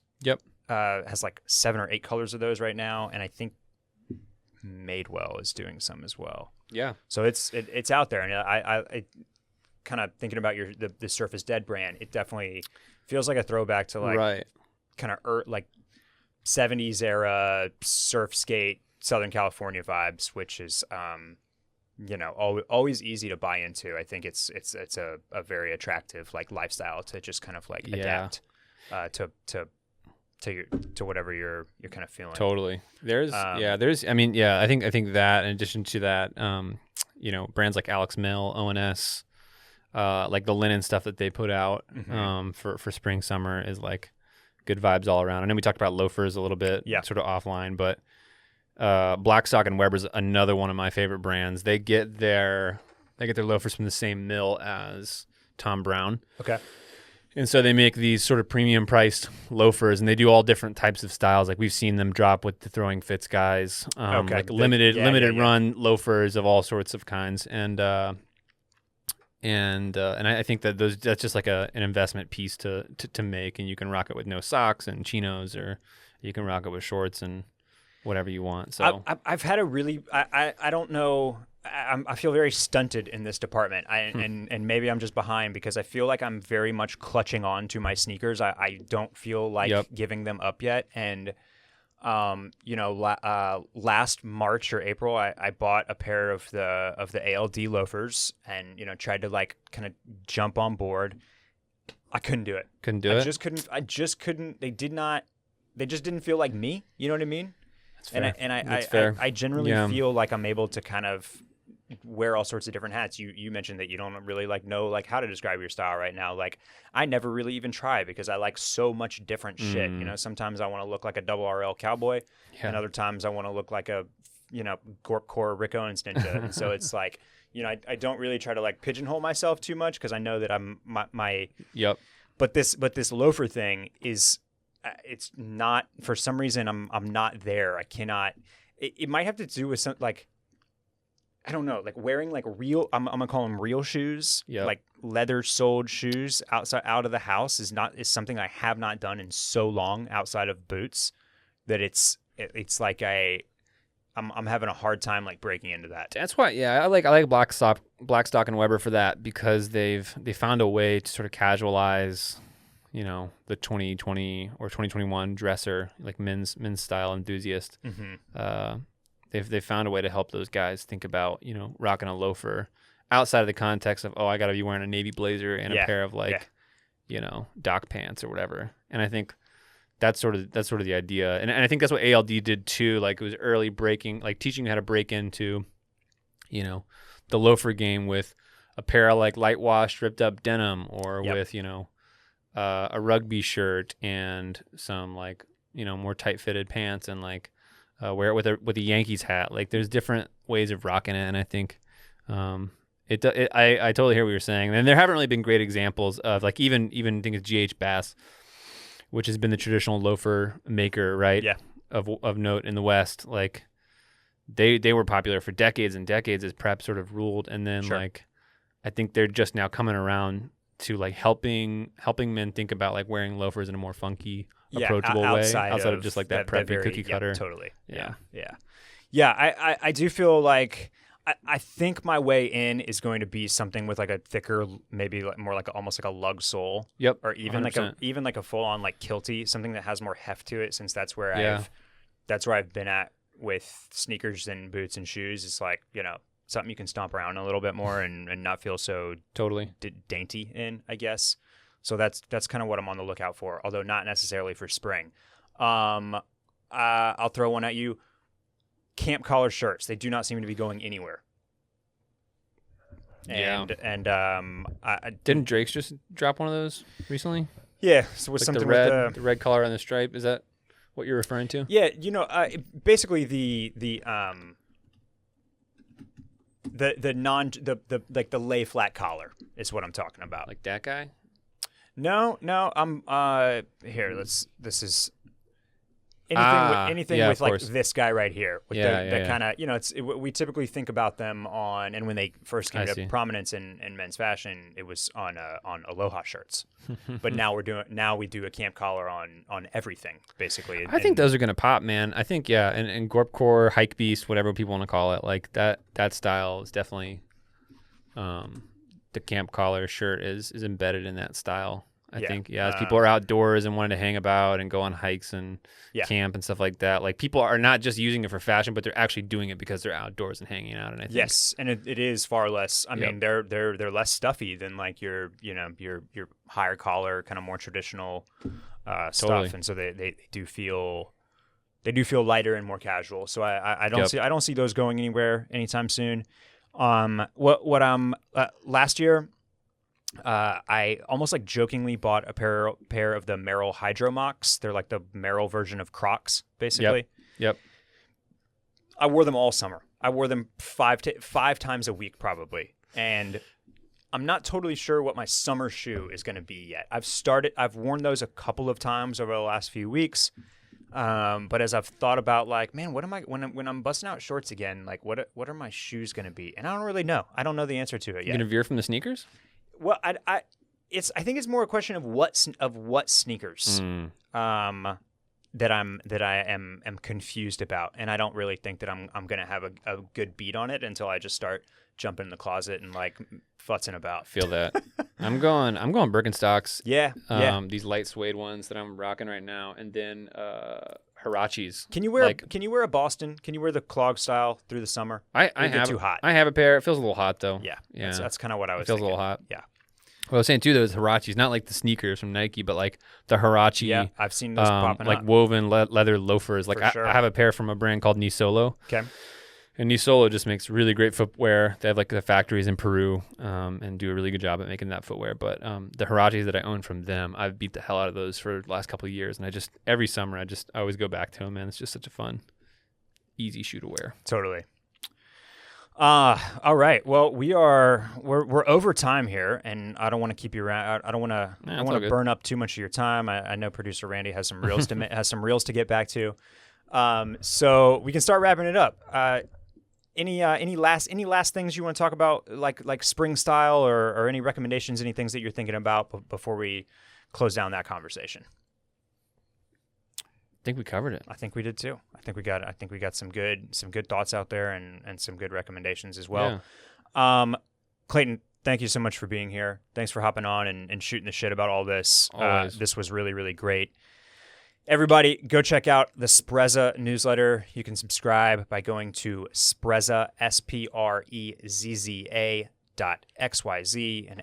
like 7 or 8 colors of those right now, and I think Madewell is doing some as well. Yeah, so it's out there, and I kind of thinking about the Surface Dead brand. It definitely feels like a throwback to like kind of like 70s era surf skate Southern California vibes, which is always easy to buy into. I think it's a very attractive like lifestyle to just kind of like adapt to whatever you're kind of feeling. Totally. I think that in addition to that, brands like Alex Mill, ONS, like the linen stuff that they put out for spring summer is like good vibes all around. I know we talked about loafers a little bit, sort of offline, but Blackstock and Weber's another one of my favorite brands. They get their loafers from the same mill as Tom Brown. Okay. And so they make these sort of premium priced loafers, and they do all different types of styles. Like we've seen them drop with the Throwing Fits guys, like limited run loafers of all sorts of kinds. And I think that that's just like an investment piece to make, and you can rock it with no socks and chinos, or you can rock it with shorts and whatever you want. So I've had a really I don't know. I feel very stunted in this department, and maybe I'm just behind because I feel like I'm very much clutching on to my sneakers. I don't feel like giving them up yet. And last March or April, I bought a pair of the ALD loafers, and tried to like kind of jump on board. I couldn't do it. I just couldn't. They just didn't feel like me. You know what I mean? I generally feel like I'm able to kind of wear all sorts of different hats. You mentioned that you don't really know how to describe your style right now. Like I never really even try because I like so much different shit. Sometimes I want to look like a double RL cowboy, and other times I want to look like a Gorp Core Rick Owens ninja. And so it's like I don't really try to like pigeonhole myself too much because I know that I'm my But this loafer thing is. It's not, for some reason I'm not there. I cannot. It might have to do with some like I don't know, like wearing like real, I'm gonna call them real shoes, Yep. like leather soled shoes out of the house is something I have not done in so long outside of boots that it's like I'm having a hard time like breaking into that. That's why, I like Blackstock and Weber for that, because they found a way to sort of casualize, the 2020 or 2021 dresser, like men's style enthusiast. Mm-hmm. They've found a way to help those guys think about, rocking a loafer outside of the context of, I got to be wearing a navy blazer and a pair of dock pants or whatever. And I think that's sort of the idea. And I think that's what ALD did too. Like, it was early breaking, like teaching you how to break into, the loafer game with a pair of like light wash ripped up denim, or with, a rugby shirt and some like, more tight fitted pants, and like, wear it with a Yankees hat. Like, there's different ways of rocking it, and I think I totally hear what you're saying. And there haven't really been great examples of, like, even I think it's GH Bass, which has been the traditional loafer maker, right? Yeah. Of note in the West. Like, they were popular for decades and decades as prep sort of ruled, and then like, I think they're just now coming around to like helping men think about like wearing loafers in a more funky, approachable way outside of just like that preppy cookie cutter. Totally. Yeah. I do feel like I think my way in is going to be something with like a thicker, maybe like more like almost like a lug sole. Yep. Or even 100%. like a full on like kilty, something that has more heft to it, since that's where I've been at with sneakers and boots and shoes. It's like, something you can stomp around a little bit more and not feel so totally dainty in, I guess. So that's kind of what I'm on the lookout for, although not necessarily for spring. I'll throw one at you. Camp collar shirts. They do not seem to be going anywhere. Didn't Drake's just drop one of those recently? Yeah, so with like something the red collar on the stripe. Is that what you're referring to? Yeah, basically the like the lay flat collar is what I'm talking about. Like that guy? No, I'm here. This is anything with like course. this guy right here. With the kind of, we typically think about them on, and when they first came to prominence in men's fashion, it was on Aloha shirts. But now we do a camp collar on everything basically. I think those are gonna pop, man. I think and Gorpcore, Hike Beast, whatever people want to call it, like that style is definitely, the camp collar shirt is embedded in that style. I think, as people are outdoors and wanting to hang about and go on hikes and camp and stuff like that, like, people are not just using it for fashion, but they're actually doing it because they're outdoors and hanging out. And I think, yes, and it is far less. I mean, they're less stuffy than like your higher collar, kind of more traditional stuff, and so they do feel lighter and more casual. So I don't see those going anywhere anytime soon. Last year, I almost like jokingly bought a pair of the Merrell Hydro Mocs. They're like the Merrell version of Crocs, basically. Yep. I wore them all summer. I wore them five times a week probably, and I'm not totally sure what my summer shoe is going to be yet. I've worn those a couple of times over the last few weeks, but as I've thought about, like, man, what am I when I'm busting out shorts again? Like, what are my shoes going to be? And I don't really know. I don't know the answer to it yet. You gonna veer from the sneakers? Well, I think it's more a question of what sneakers that I am confused about, and I don't really think that I'm gonna have a good beat on it until I just start jumping in the closet and like futzing about. Feel that. I'm going Birkenstocks. Yeah. These light suede ones that I'm rocking right now, and then Hirachis. Can you wear a Boston? Can you wear the clog style through the summer? I have too hot. I have a pair. It feels a little hot though. Yeah. That's kind of what I was. It feels thinking. a little hot. Yeah. Well, I was saying too, those Hirachis, not like the sneakers from Nike, but like the Hirachi. Yeah, I've seen those popping like up. woven leather loafers. Like For sure. I have a pair from a brand called Nisolo. Okay. And Nisolo just makes really great footwear. They have like the factories in Peru, and do a really good job at making that footwear. But the Hirachis that I own from them, I've beat the hell out of those for the last couple of years. And every summer I always go back to them, man. It's just such a fun, easy shoe to wear. Totally. All right. Well, we're over time here, and I don't want to keep you around. I don't want to burn up too much of your time. I know producer Randy has some reels to get back to. So we can start wrapping it up. any last things you want to talk about, like spring style, or any recommendations, any things that you're thinking about before we close down that conversation? I think we covered it. I think we did too. I think we got some good thoughts out there and some good recommendations as well. Yeah. Clayton, thank you so much for being here. Thanks for hopping on and shooting the shit about all this. This was really, really great. Everybody, go check out the Sprezza newsletter. You can subscribe by going to Sprezza, SPREZZA.xyz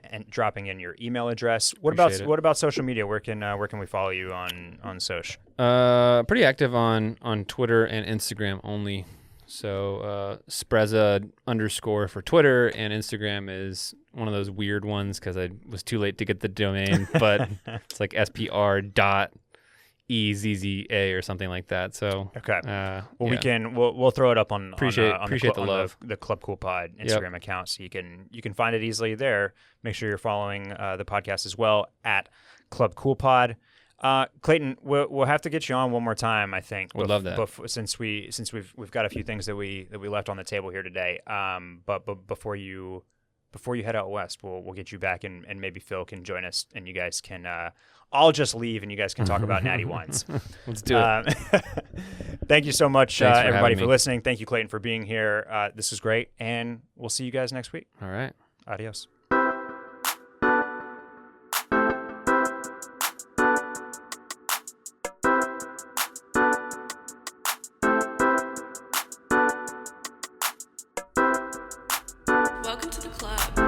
and dropping in your email address. What about social media? Where can we follow you on social? Pretty active on Twitter and Instagram only. So Sprezza _, for Twitter, and Instagram is one of those weird ones because I was too late to get the domain, but it's like SPR.EZZA or something like that. So okay, we'll throw it up on the Club Cool Pod Instagram account, so you can find it easily there. Make sure you're following the podcast as well at Club Cool Pod. Clayton, we'll have to get you on one more time, I think. Would love that. Since we've got a few things that we left on the table here today. But before you head out west, we'll get you back, and maybe Phil can join us, and you guys can I'll just leave and you guys can talk about natty wines. Let's do it. Thank you so much, everybody, for listening. Thank you, Clayton, for being here. This was great, and we'll see you guys next week. All right. Adios. Welcome to the club.